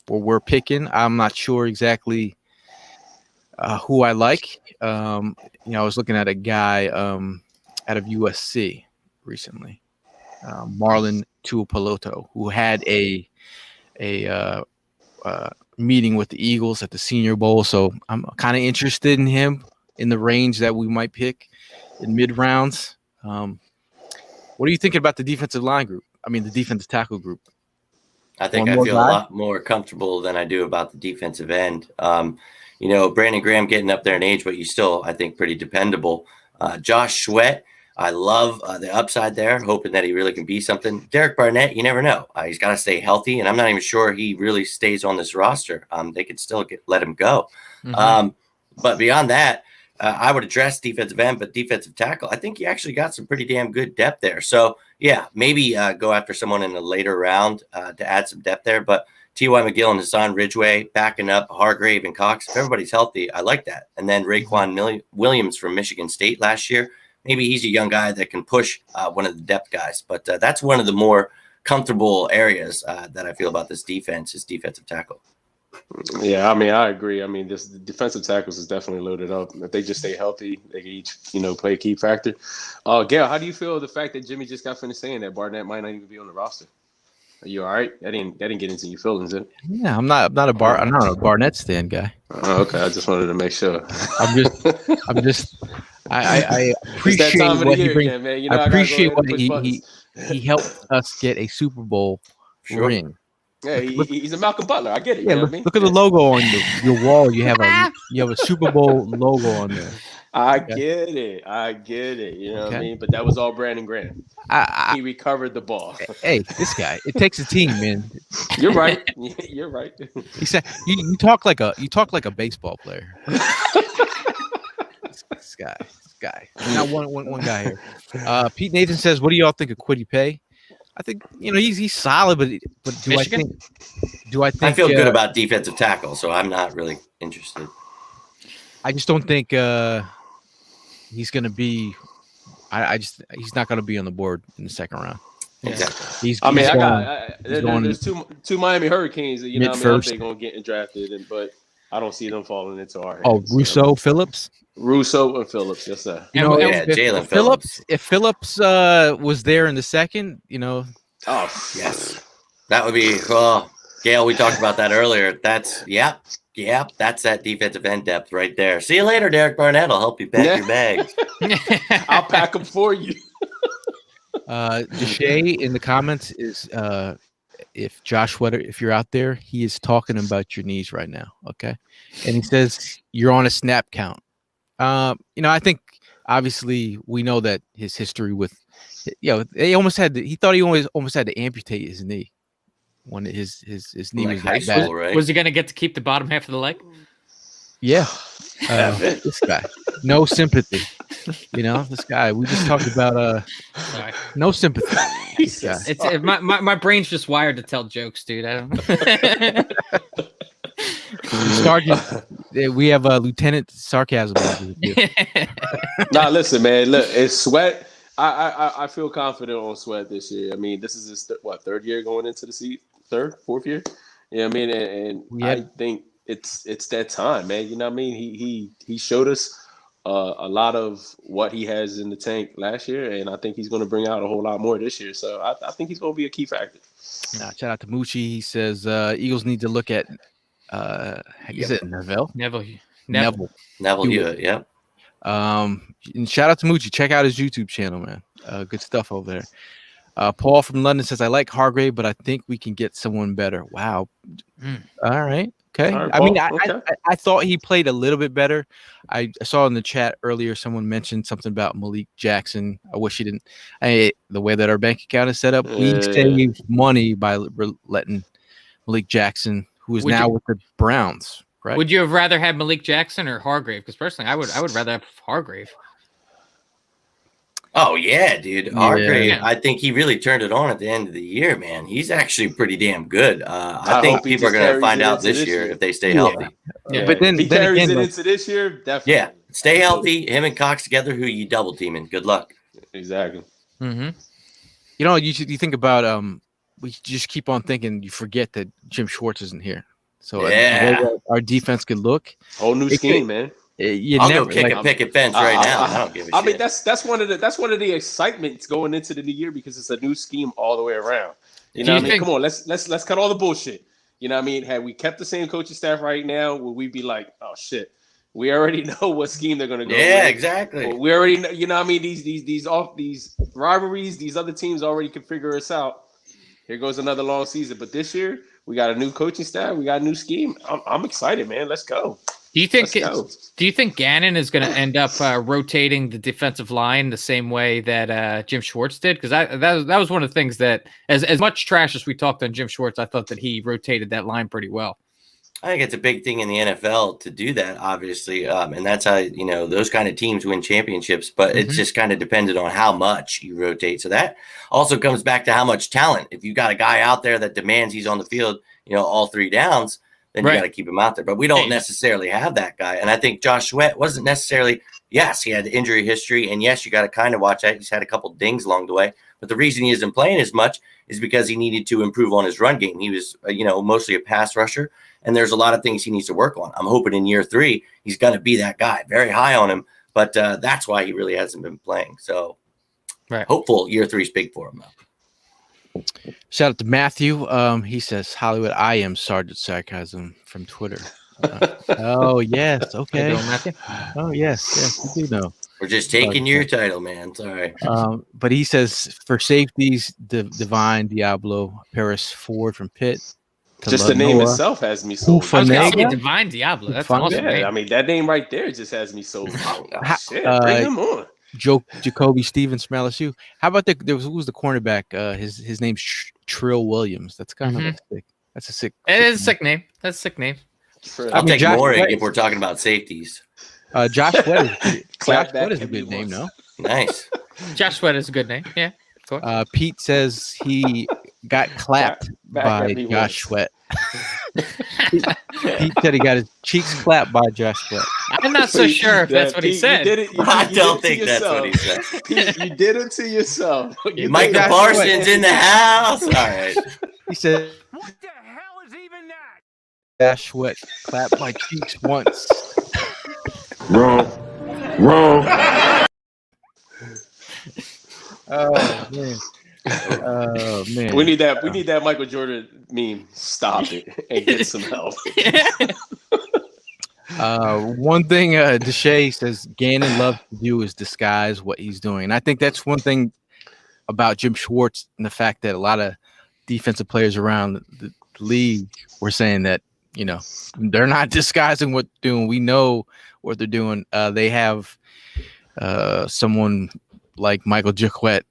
we're picking. I'm not sure exactly who I like. I was looking at a guy out of USC recently, Marlon Tuipulotu, who had a meeting with the Eagles at the Senior Bowl. So I'm kind of interested in him in the range that we might pick in mid rounds. What are you thinking about the defensive line group? I mean, the defensive tackle group. I think I feel a lot more comfortable than I do about the defensive end. Brandon Graham getting up there in age, but you still, I think, pretty dependable. Josh Sweat, I love the upside there, hoping that he really can be something. Derek Barnett, you never know. He's got to stay healthy, and I'm not even sure he really stays on this roster. They could still let him go. Mm-hmm. But beyond that, I would address defensive end, but defensive tackle, I think you actually got some pretty damn good depth there. So, yeah, maybe go after someone in a later round to add some depth there. But T.Y. McGill and Hassan Ridgeway backing up Hargrave and Cox, if everybody's healthy, I like that. And then Raekwon Williams from Michigan State last year. Maybe he's a young guy that can push one of the depth guys. But that's one of the more comfortable areas that I feel about this defense is defensive tackle. Yeah, I mean, I agree. I mean, the defensive tackles is definitely loaded up. If they just stay healthy, they can each, play a key factor. Gail, how do you feel the fact that Jimmy just got finished saying that Barnett might not even be on the roster? Are you all right? That didn't get into your feelings, did it? Yeah, I'm not a Barnett stand guy. Oh, okay. I just wanted to make sure. I appreciate what he brings. Man. I appreciate what he helped us get a Super Bowl ring. Yeah, he's a Malcolm Butler. I get it. Yeah, look at the logo on your wall. You have a Super Bowl logo on there. I get it. You know what I mean? But that was all Brandon Graham. He recovered the ball. Hey, this guy. It takes a team, man. You're right. You're right. He said you talk like a baseball player. Not one guy here. Pete Nathan says, "What do y'all think of Kwity Paye?" I think he's solid, but do Michigan? I think I feel good about defensive tackle, so I'm not really interested. I just don't think he's going to be. He's not going to be on the board in the second round. Exactly. There's two Miami Hurricanes that I think they're going to get drafted, but I don't see them falling into our hands. Oh, Rousseau, Phillips. Rousseau and Phillips, yes sir. Jalen Phillips. If Phillips was there in the second, Oh yes, that would be. Gail, we talked about that earlier. That's that's that defensive end depth right there. See you later, Derek Barnett. I'll help you pack your bags. I'll pack them for you. Deshay in the comments is if Josh Wetter, if you're out there, he is talking about your knees right now. Okay, and he says you're on a snap count. I think obviously we know that his history with, they almost had he thought he almost had to amputate his knee when his knee was high that bad. school, right? Was he going to get to keep the bottom half of the leg? Yeah. This guy, no sympathy. This guy. We just talked about no sympathy. It's my brain's just wired to tell jokes, dude. I don't. Sergeant, we have Lieutenant Sarcasm. Nah, listen, man. Look, it's Sweat. I feel confident on Sweat this year. I mean, this is his third year going into the season, fourth year. I mean, and I think it's that time, man. You know what I mean? He showed us a lot of what he has in the tank last year, and I think he's going to bring out a whole lot more this year. So I think he's going to be a key factor. Shout out to Moochie. He says Eagles need to look at is it Neville Hewitt, yeah. And shout out to Moochie. Check out his YouTube channel, man. Good stuff over there. Paul from London says, I like Hargrave, but I think we can get someone better. Wow. All right. Okay. All right, I mean, okay. I thought he played a little bit better. I saw in the chat earlier someone mentioned something about Malik Jackson. I wish he didn't. The way that our bank account is set up, we save money by letting Malik Jackson, who is now with the Browns. Right? Would you have rather had Malik Jackson or Hargrave? Because personally, I would rather have Hargrave. Oh yeah, dude. Hargrave, yeah. I think he really turned it on at the end of the year, man. He's actually pretty damn good. I think people are going to find out this year if they stay healthy. Yeah. But then he carries it into this year, definitely. Yeah, stay healthy. Him and Cox together, who you double teaming. Good luck. Exactly. Mm-hmm. You think about we just keep on thinking. You forget that Jim Schwartz isn't here. So our defense could look whole new scheme, man. I'll go kick a picket fence right now. I don't give a shit. I mean, that's one of the excitements going into the new year because it's a new scheme all the way around. You know what I mean? Come on, let's cut all the bullshit. You know what I mean? Had we kept the same coaching staff right now, would we be like, oh shit, we already know what scheme they're gonna go? Yeah, with. exactly. We already know. You know what I mean? These rivalries, these other teams already can figure us out. Here goes another long season, but this year we got a new coaching staff, we got a new scheme. I'm excited, man. Let's go. Do you think Gannon is going to end up rotating the defensive line the same way that Jim Schwartz did? Because that was one of the things that, as much trash as we talked on Jim Schwartz, I thought that he rotated that line pretty well. I think it's a big thing in the NFL to do that, obviously, and that's how those kind of teams win championships. But it's just kind of dependent on how much you rotate. So that also comes back to how much talent. If you got a guy out there that demands he's on the field, all 3 downs, then you got to keep him out there. But we don't necessarily have that guy. And I think Josh Sweat wasn't necessarily, yes, he had injury history. And yes, you got to kind of watch that. He's had a couple dings along the way. But the reason he isn't playing as much is because he needed to improve on his run game. He was, mostly a pass rusher. And there's a lot of things he needs to work on. I'm hoping in year 3, he's going to be that guy. Very high on him. But that's why he really hasn't been playing. So hopeful year 3 is big for him, though. Shout out to Matthew. He says, Hollywood, I am Sergeant Sarcasm from Twitter. Oh, yes. Okay. Matthew? Oh, yes. You do know. We're just taking your title, man. Sorry. But he says, for safeties, Divine, Diablo, Paris Ford from Pitt. Just the name itself has me sold. I was going to say Divine Diablo. That's awesome. Yeah, I mean, that name right there just has me sold. Shit, bring him on. Jacoby Stevens from LSU. How about who was the cornerback? His name's Trill Williams. That's kind of sick. That's a sick. It is a sick name. That's a sick name. I'll take Mooring if we're talking about safeties. Josh Sweat. Clap Josh back Sweat is a heavy good name, once. no? Nice. Josh Sweat is a good name. Yeah, of course. Pete says he got clapped Back at by me Josh once. Sweat. Pete said he got his cheeks clapped by Josh Sweat. I'm not so sure if that's what he Pete, said. You did it. I You don't did it think to that's what yourself. he said. Pete, you did it to yourself. You Micah did it. Parsons in the house. All right. He said, What the hell is even that? Josh Sweat clapped my cheeks once. Wrong. Wrong. Oh man. Oh man. We need that. We need that Michael Jordan meme. Stop it and get some help. One thing Deshae says Gannon loves to do is disguise what he's doing. And I think that's one thing about Jim Schwartz and the fact that a lot of defensive players around the league were saying that, you know, they're not disguising what they're doing. We know what they're doing. They have someone like Michael Jaquette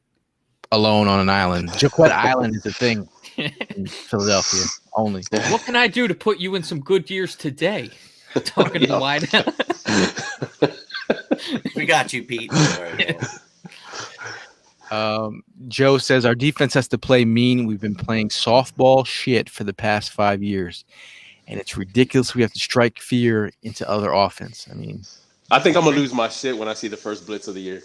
alone on an island. Jaquette Island is a thing in Philadelphia only. What can I do to put you in some good years today? Talking to the wide. We got you, Pete. All right, Joe says our defense has to play mean. We've been playing softball shit for the past 5 years, and it's ridiculous. We have to strike fear into other offense. I mean, I think I'm gonna lose my shit when I see the first blitz of the year.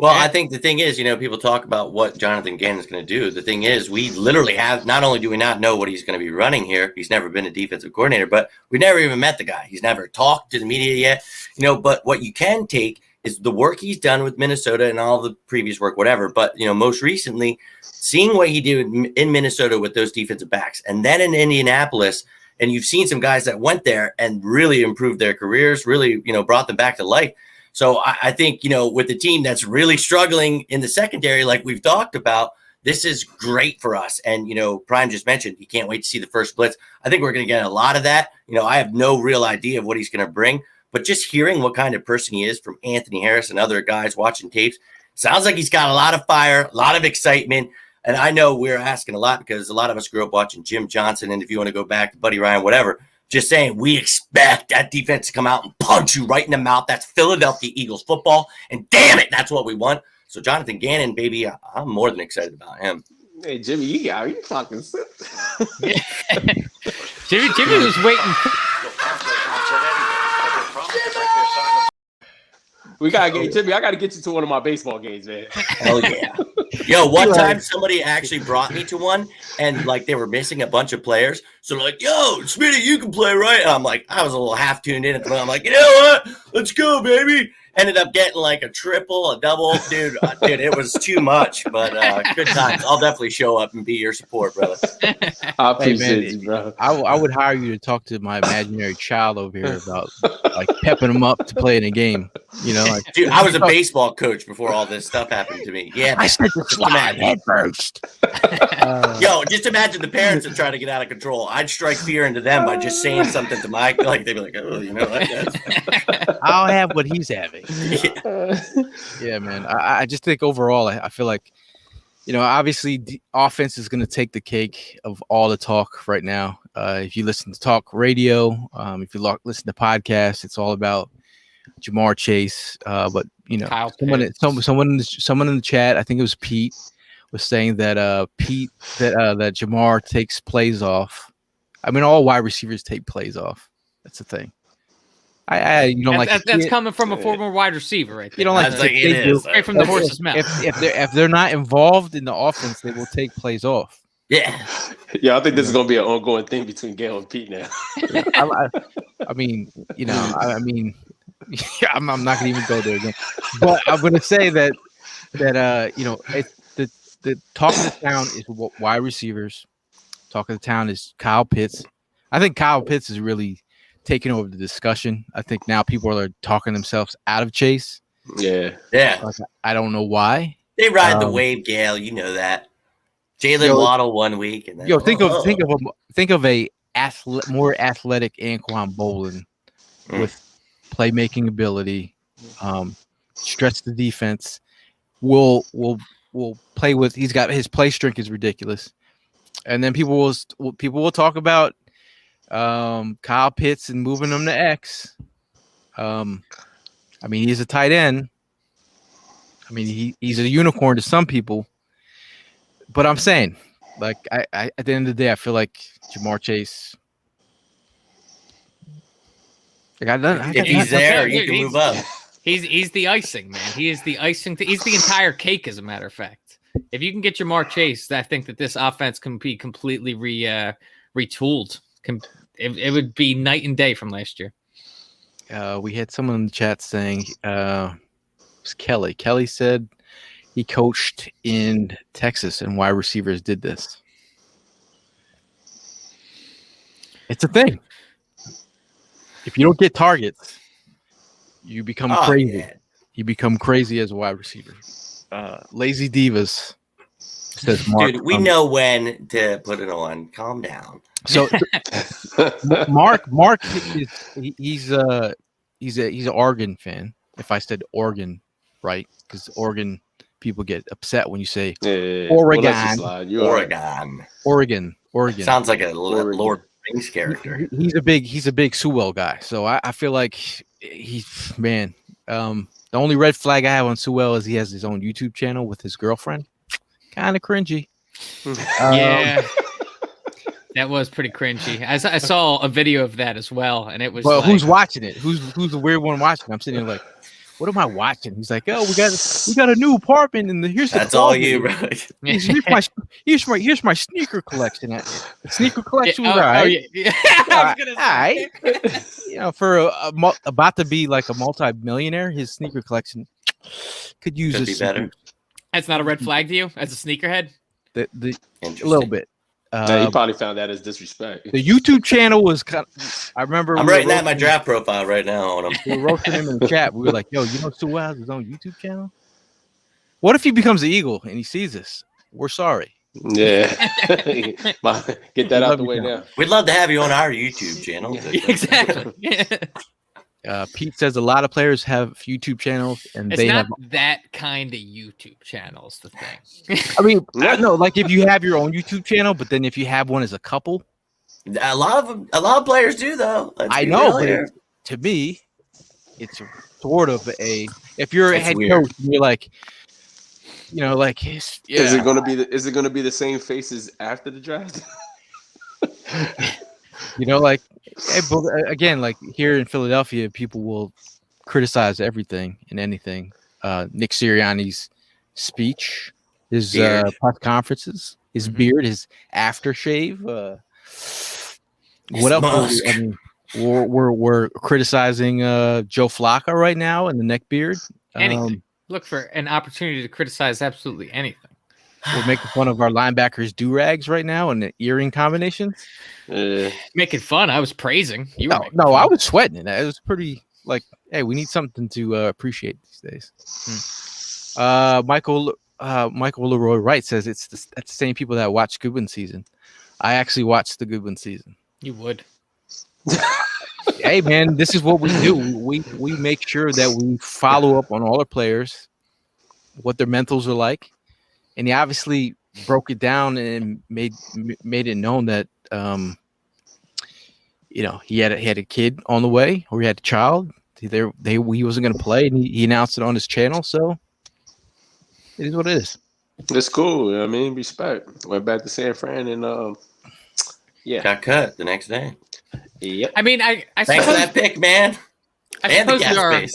Well, I think the thing is, you know, people talk about what Jonathan Gannon is going to do. The thing is, we literally have, not only do we not know what he's going to be running here, he's never been a defensive coordinator, but we never even met the guy. He's never talked to the media yet, you know, but what you can take is the work he's done with Minnesota and all the previous work, whatever. But, you know, most recently, seeing what he did in Minnesota with those defensive backs and then in Indianapolis, and you've seen some guys that went there and really improved their careers, really, you know, brought them back to life. So I think, you know, with the team that's really struggling in the secondary, like we've talked about, this is great for us. And, you know, Prime just mentioned he can't wait to see the first blitz. I think we're going to get a lot of that. You know, I have no real idea of what he's going to bring, but just hearing what kind of person he is from Anthony Harris and other guys watching tapes, sounds like he's got a lot of fire, a lot of excitement. And I know we're asking a lot because a lot of us grew up watching Jim Johnson. And if you want to go back to Buddy Ryan, whatever, just saying, we expect that defense to come out and punch you right in the mouth. That's Philadelphia Eagles football. And damn it, that's what we want. So Jonathan Gannon, baby, I'm more than excited about him. Hey, Jimmy, you fucking sick. Jimmy was waiting. We gotta get Jimmy. I gotta get you to one of my baseball games, man. Hell yeah. Yo, one time somebody actually brought me to one and like they were missing a bunch of players. So like, yo, Smitty, you can play, right? And I'm like, I was a little half tuned in at the moment. I'm like, you know what? Let's go, baby. Ended up getting like a triple, a double. Dude, it was too much, but good times. I'll definitely show up and be your support, brother. I appreciate you, bro. I would hire you to talk to my imaginary child over here about like pepping him up to play in a game. You know, like, Dude, I was a baseball coach before all this stuff happened to me. Yeah, I said to slide head first. Yo, just imagine the parents that try to get out of control. I'd strike fear into them by just saying something to my, like, they'd be like, oh, you know what? I'll have what he's having. Yeah. Yeah, man. I just think overall, I feel like, you know, obviously the offense is going to take the cake of all the talk right now. If you listen to talk radio, if you listen to podcasts, it's all about Jamar Chase. But you know, someone in the chat, I think it was Pete, was saying that that Jamar takes plays off. I mean, all wide receivers take plays off. That's the thing. You don't like that's coming from a former wide receiver, right there. You don't like That's like it is. Straight from the horse's mouth. If they're not involved in the offense, they will take plays off. Yeah. Yeah, I think this is gonna be an ongoing thing between Gail and Pete now. I mean, you know, yeah, I'm not gonna even go there again. But I'm gonna say that you know, the talk of the town is wide receivers. Talk of the town is Kyle Pitts. I think Kyle Pitts is really taking over the discussion. I think now people are talking themselves out of Chase. Yeah. Yeah. Like, I don't know why. They ride the wave, Gail. You know that. Jalen Waddle 1 week. And then, think of a more athletic Anquan Bolin with playmaking ability, stretch the defense. Will play with. He's got his play strength is ridiculous, and then people will talk about Kyle Pitts and moving him to X. I mean, he's a tight end. I mean, he's a unicorn to some people. But I'm saying, like, I at the end of the day, I feel like Jamar Chase. Like, If he's there, you can move up. He's the icing, man. He is the icing. He's the entire cake, as a matter of fact. If you can get Jamar Chase, I think that this offense can be completely retooled. It would be night and day from last year. We had someone in the chat saying, it was Kelly. Kelly said he coached in Texas and wide receivers did this. It's a thing. If you don't get targets, you become crazy. Yeah. You become crazy as a wide receiver. Lazy Divas says Mark. Dude, we know when to put it on. Calm down. So Mark he's an Oregon fan. If I said Oregon, right? Because Oregon people get upset when you say Oregon. Oregon. Sounds like a Lord Rings character. He's a big Sewell guy. So I feel like he's man. The only red flag I have on Sewell is he has his own YouTube channel with his girlfriend. Kind of cringy. Yeah. That was pretty cringy. I saw a video of that as well, and it was. Well, like, who's watching it? Who's the weird one watching? I'm sitting there like, what am I watching? He's like, oh, we got a new apartment, and here's that's all you, bro. Here's my sneaker collection. Sneaker collection, yeah, right? Yeah. All right. You know, for about to be like a multi-millionaire, his sneaker collection could use Could be better. That's not a red flag to you as a sneakerhead. A little bit. He probably found that as disrespect. The YouTube channel was kind of. I remember. I'm writing that in my draft profile right now on him. We were roasting him in the chat. We were like, "Yo, you know Sewell has his own YouTube channel? What if he becomes an Eagle and he sees this? We're sorry." Yeah, get that out the way now. We'd love to have you on our YouTube channel. Exactly. Pete says a lot of players have YouTube channels, and It's they not have. that kind of YouTube channel is the thing. I mean, no, like if you have your own YouTube channel, but then if you have one as a couple, A lot of players do though. I know, but to me, it's sort of a. If you're a head coach, you're like, you know, like Is it going to be the same faces after the draft? You know, like again, like here in Philadelphia, people will criticize everything and anything. Nick Sirianni's speech, his press conferences, his beard, his aftershave. What else? I mean, we're criticizing Joe Flacco right now and the neck beard. Anything. Look for an opportunity to criticize absolutely anything. We're making fun of our linebackers' do-rags right now and the earring combinations. Making fun. I was praising. You were no, I was sweating it. It was pretty like, hey, we need something to appreciate these days. Michael Leroy Wright says that's the same people that watch Goodwin season. I actually watched the Goodwin season. You would. Hey man, this is what we do. We make sure that we follow up on all our players, what their mentals are like, and he obviously broke it down and made it known that you know he had a kid on the way, or he had a child. He wasn't going to play, and he announced it on his channel. So it is what it is. It's cool. I mean, respect. Went back to San Fran and got cut the next day. Yep. I mean, I Thanks for that pick, man. I suppose we are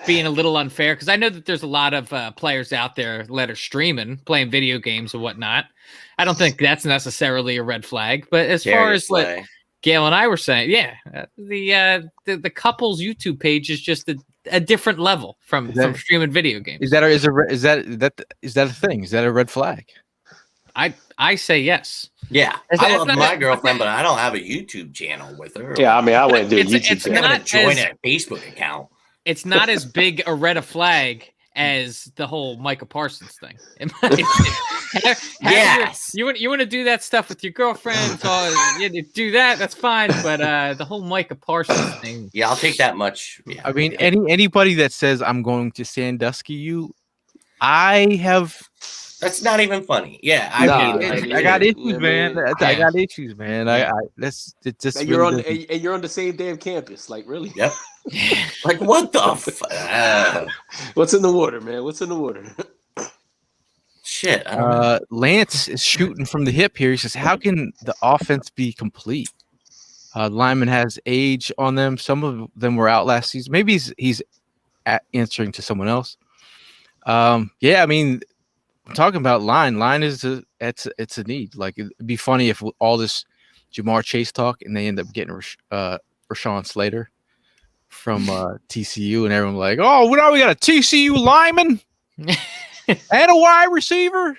being a little unfair because I know that there's a lot of players out there that are streaming, playing video games and whatnot. I don't think that's necessarily a red flag, but as far as like Gail and I were saying, the couple's YouTube page is just a different level from streaming video games. Is that a thing? Is that a red flag? I say yes. Yeah, I love my girlfriend, but I don't have a YouTube channel with her. Yeah, I mean, I wouldn't do a YouTube channel. I'm gonna join a Facebook account. It's not as big a red flag as the whole Micah Parsons thing. Yes, you want to do that stuff with your girlfriend, so do that. That's fine, but the whole Micah Parsons thing. Yeah, I'll take that much. Yeah. I mean, anybody that says I'm going to Sandusky you, I have That's not even funny. Yeah, I Nah, mean, I mean, I got you issues, know what I man. mean? I got issues, man. Yeah. That's it. Just And really doesn't- you're on the same damn campus. Like, really? yep. Like, what the What's in the water, man? What's in the water? shit? I don't know. Lance is shooting from the hip here. He says, "How can the offense be complete?" Lyman has age on them. Some of them were out last season. Maybe he's answering to someone else. Yeah, I mean, I'm talking about line. Line is it's a need. Like it'd be funny if all this Jamar Chase talk and they end up getting Rashawn Slater from TCU, and everyone like, oh, now we got a TCU lineman and a wide receiver.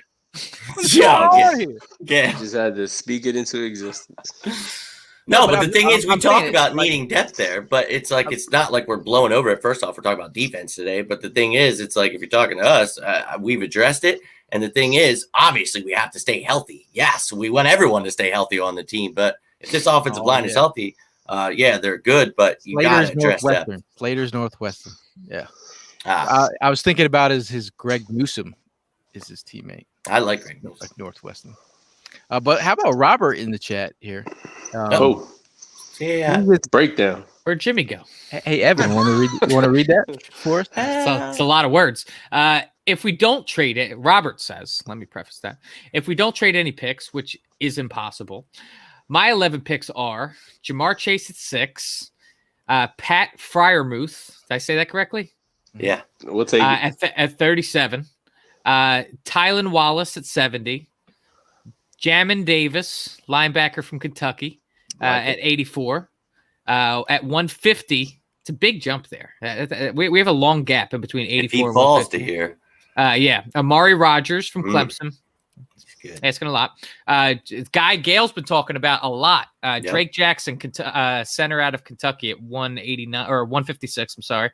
What's going on here? Yeah. Just had to speak it into existence. No, but but the thing is, we I'm talk saying about like- needing depth there, but it's like it's not like we're blowing over it. First off, we're talking about defense today, but the thing is, it's like if you're talking to us, we've addressed it. And the thing is, obviously, we have to stay healthy. Yes, we want everyone to stay healthy on the team, but if this offensive line is healthy, yeah, they're good, but you got to address that. Slater's Northwestern. Yeah. Ah, I was thinking about his Greg Newsome is his teammate. I like Greg Newsome. Like Northwestern. But how about Robert in the chat here? Yeah. Breakdown. Where'd Jimmy go? Hey Evan, want to read that for us? It's a lot of words. If we don't trade it, Robert says, let me preface that. If we don't trade any picks, which is impossible, my 11 picks are Jamar Chase at 6, Pat Fryermuth. Did I say that correctly? Yeah. We'll take it. At 37, Tylan Wallace at 70, Jamin Davis, linebacker from Kentucky, at 84. At 150, it's a big jump there. We have a long gap in between 84 if he and falls to 150. here. Yeah, Amari Rogers from Clemson. Good. Asking a lot. Guy Gale's been talking about a lot. Drake Jackson, center out of Kentucky at 189 or 156. I'm sorry.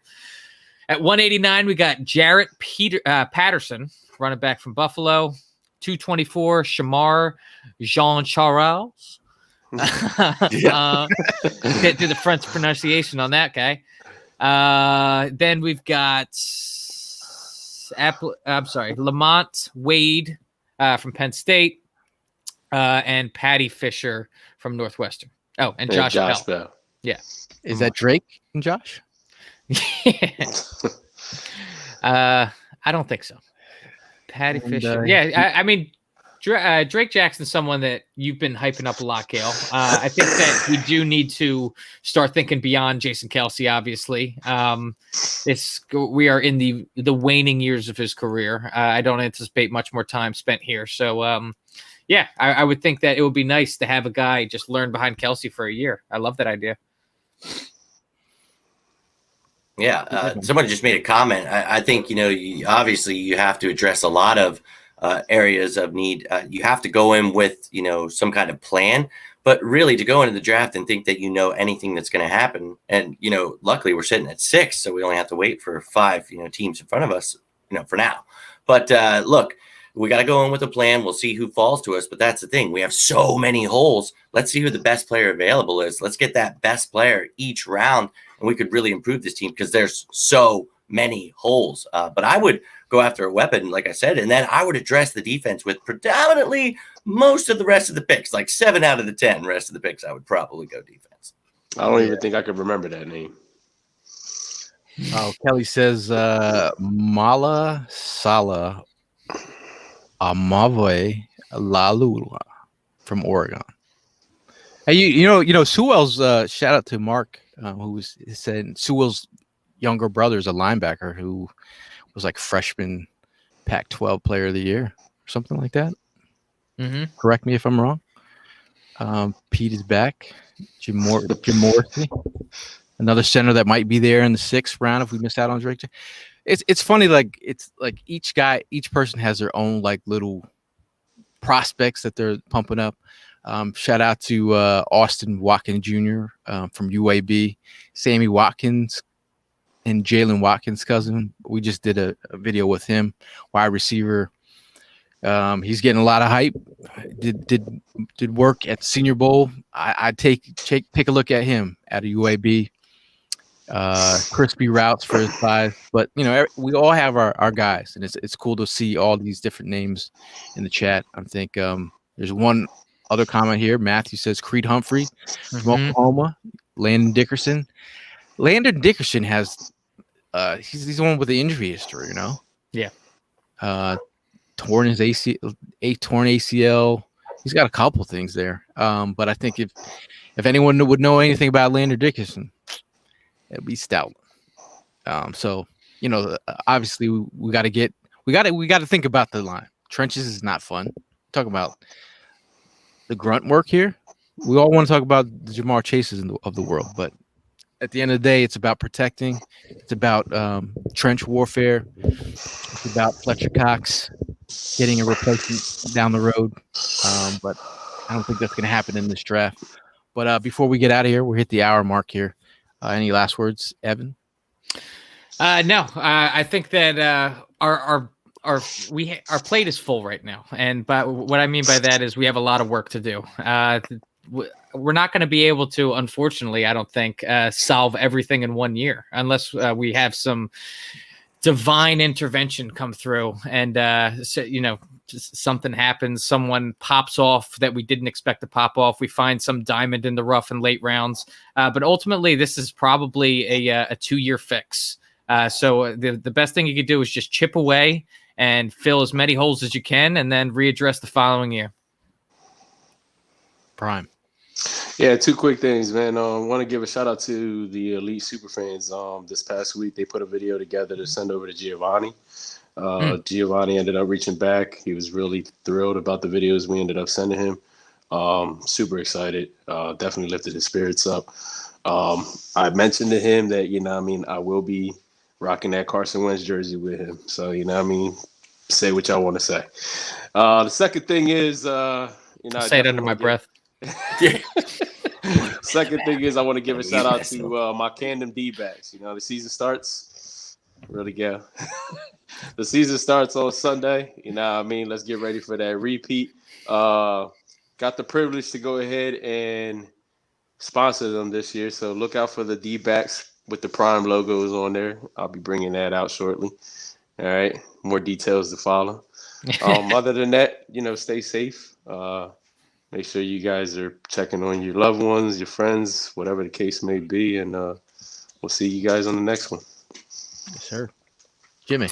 At 189, we got Jarrett Patterson, running back from Buffalo. 224, Shamar Jean Charles. Can't do the French pronunciation on that guy. Then we've got Lamont Wade from Penn State, and Patty Fisher from Northwestern. Oh, and Josh Bell. Yeah. Is that Drake and Josh? I don't think so. Patty Fisher. Yeah, I mean, Drake Jackson's someone that you've been hyping up a lot, Gale. I think that we do need to start thinking beyond Jason Kelce, obviously. We are in the waning years of his career. I don't anticipate much more time spent here. So, yeah, I would think that it would be nice to have a guy just learn behind Kelce for a year. I love that idea. Yeah, someone just made a comment. I think, obviously you have to address a lot of areas of need. You have to go in with, some kind of plan, but really to go into the draft and think that anything that's going to happen. And, luckily we're sitting at 6, so we only have to wait for 5, teams in front of us, for now. But look, we got to go in with a plan. We'll see who falls to us. But that's the thing. We have so many holes. Let's see who the best player available is. Let's get that best player each round. And we could really improve this team because there's so many holes. But I would go after a weapon, like I said, and then I would address the defense with predominantly most of the rest of the picks, like 7 out of the 10 rest of the picks. I would probably go defense. I don't even think I could remember that name. Oh, Kelly says Mala Sala Amave Lalula from Oregon. Hey, you know Sewell's shout out to Mark, who said Sewell's younger brother is a linebacker who was like freshman Pac-12 player of the year or something like that. Mm-hmm. Correct me if I'm wrong. Pete is back. Jim Morrissey, another center that might be there in the 6th round if we miss out on Drake. It's funny, like it's like each person has their own like little prospects that they're pumping up. Shout out to Austin Watkins Jr. From UAB, Sammy Watkins and Jalen Watkins' cousin. We just did a video with him, wide receiver. He's getting a lot of hype. Did work at the Senior Bowl. I'd take a look at him at a UAB. crispy routes for his size. But we all have our guys, and it's cool to see all these different names in the chat. I think there's one other comment here. Matthew says Creed Humphrey from Oklahoma, Landon Dickerson. Landon Dickerson has he's the one with the injury history, Yeah. Torn his torn ACL. He's got a couple things there. But I think if anyone would know anything about Landon Dickerson, it'd be Stout. So obviously we got to think about the line. Trenches is not fun. Talk about the grunt work here. We all want to talk about the Jamar Chases of the world, but at the end of the day, it's about protecting. It's about trench warfare. It's about Fletcher Cox getting a replacement down the road. But I don't think that's going to happen in this draft. But before we get out of here, we're hit the hour mark here. Any last words, Evan? No, I think that our plate is full right now, but what I mean by that is we have a lot of work to do. We're not going to be able to, unfortunately, I don't think, solve everything in 1 year unless we have some divine intervention come through and something happens, someone pops off that we didn't expect to pop off, we find some diamond in the rough in late rounds, but ultimately this is probably a 2-year fix. So the best thing you could do is just chip away and fill as many holes as you can and then readdress the following year. Prime. Yeah, 2 quick things, man. I want to give a shout out to the Elite Superfans. This past week, they put a video together to send over to Giovanni. Giovanni ended up reaching back. He was really thrilled about the videos we ended up sending him. Super excited. Definitely lifted his spirits up. I mentioned to him that, I will be rocking that Carson Wentz jersey with him. So, say what y'all want to say. The second thing is, say it under my breath. Second thing is I want to give a shout out to my Camden D-backs. The season starts. Really go. The season starts on Sunday. Let's get ready for that repeat. Got the privilege to go ahead and sponsor them this year. So look out for the D-backs with the Prime logos on there. I'll be bringing that out shortly. All right. More details to follow. Other than that, stay safe. Make sure you guys are checking on your loved ones, your friends, whatever the case may be. And we'll see you guys on the next one. Yes, sir. Jimmy.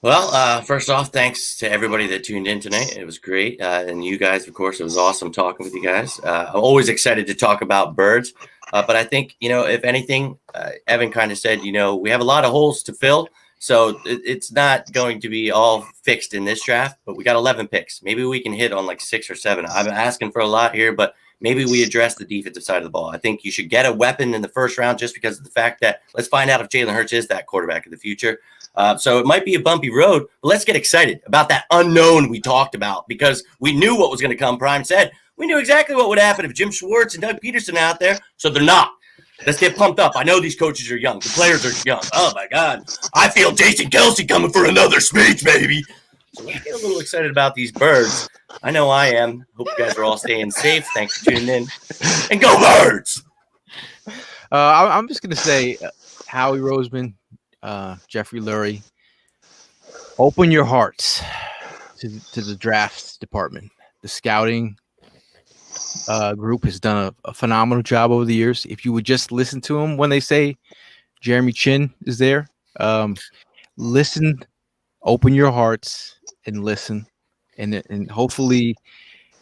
Well, first off, thanks to everybody that tuned in tonight. It was great. And you guys, of course, it was awesome talking with you guys. I'm always excited to talk about birds. But I think, if anything, Evan kind of said, we have a lot of holes to fill. So it's not going to be all fixed in this draft, but we got 11 picks. Maybe we can hit on like 6 or 7. I'm asking for a lot here, but maybe we address the defensive side of the ball. I think you should get a weapon in the first round just because of the fact that let's find out if Jalen Hurts is that quarterback of the future. So it might be a bumpy road, but let's get excited about that unknown we talked about because we knew what was going to come. Prime said we knew exactly what would happen if Jim Schwartz and Doug Peterson are out there, so they're not. Let's get pumped up. I know these coaches are young. The players are young. Oh, my God. I feel Jason Kelsey coming for another speech, baby. So let's get a little excited about these birds. I know I am. Hope you guys are all staying safe. Thanks for tuning in. And go birds! I'm just going to say, Howie Roseman, Jeffrey Lurie, open your hearts to the drafts department. The scouting group has done a phenomenal job over the years. If you would just listen to them when they say Jeremy Chin is there, listen, open your hearts and listen, and hopefully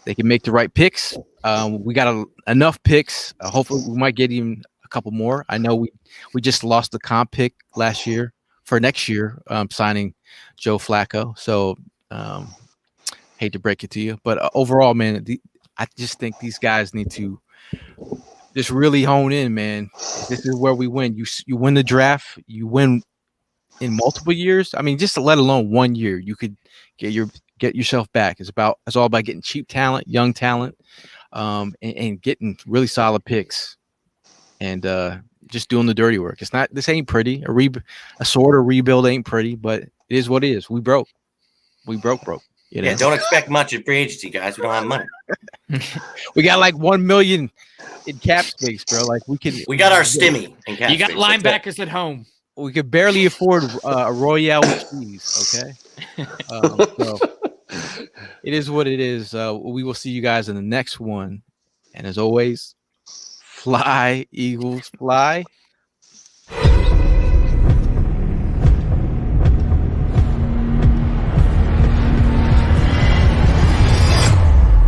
they can make the right picks. We got enough picks. Hopefully we might get even a couple more. I know we just lost the comp pick last year for next year, signing Joe Flacco. So hate to break it to you, but overall, man, I just think these guys need to just really hone in, man. This is where we win. You win the draft. You win in multiple years. I mean, just let alone 1 year, you could get yourself back. It's all about getting cheap talent, young talent, and getting really solid picks, and just doing the dirty work. This ain't pretty. A sort of rebuild ain't pretty, but it is what it is. We broke. You know? Yeah, don't expect much in free agency, guys. We don't have money. We got like 1 million in cap space, bro. Like We got our stimmy in cap You got space. That's it. linebackers at home. we could barely afford a Royale with cheese. Okay, so it is what it is. We will see you guys in the next one, and as always, fly Eagles, fly.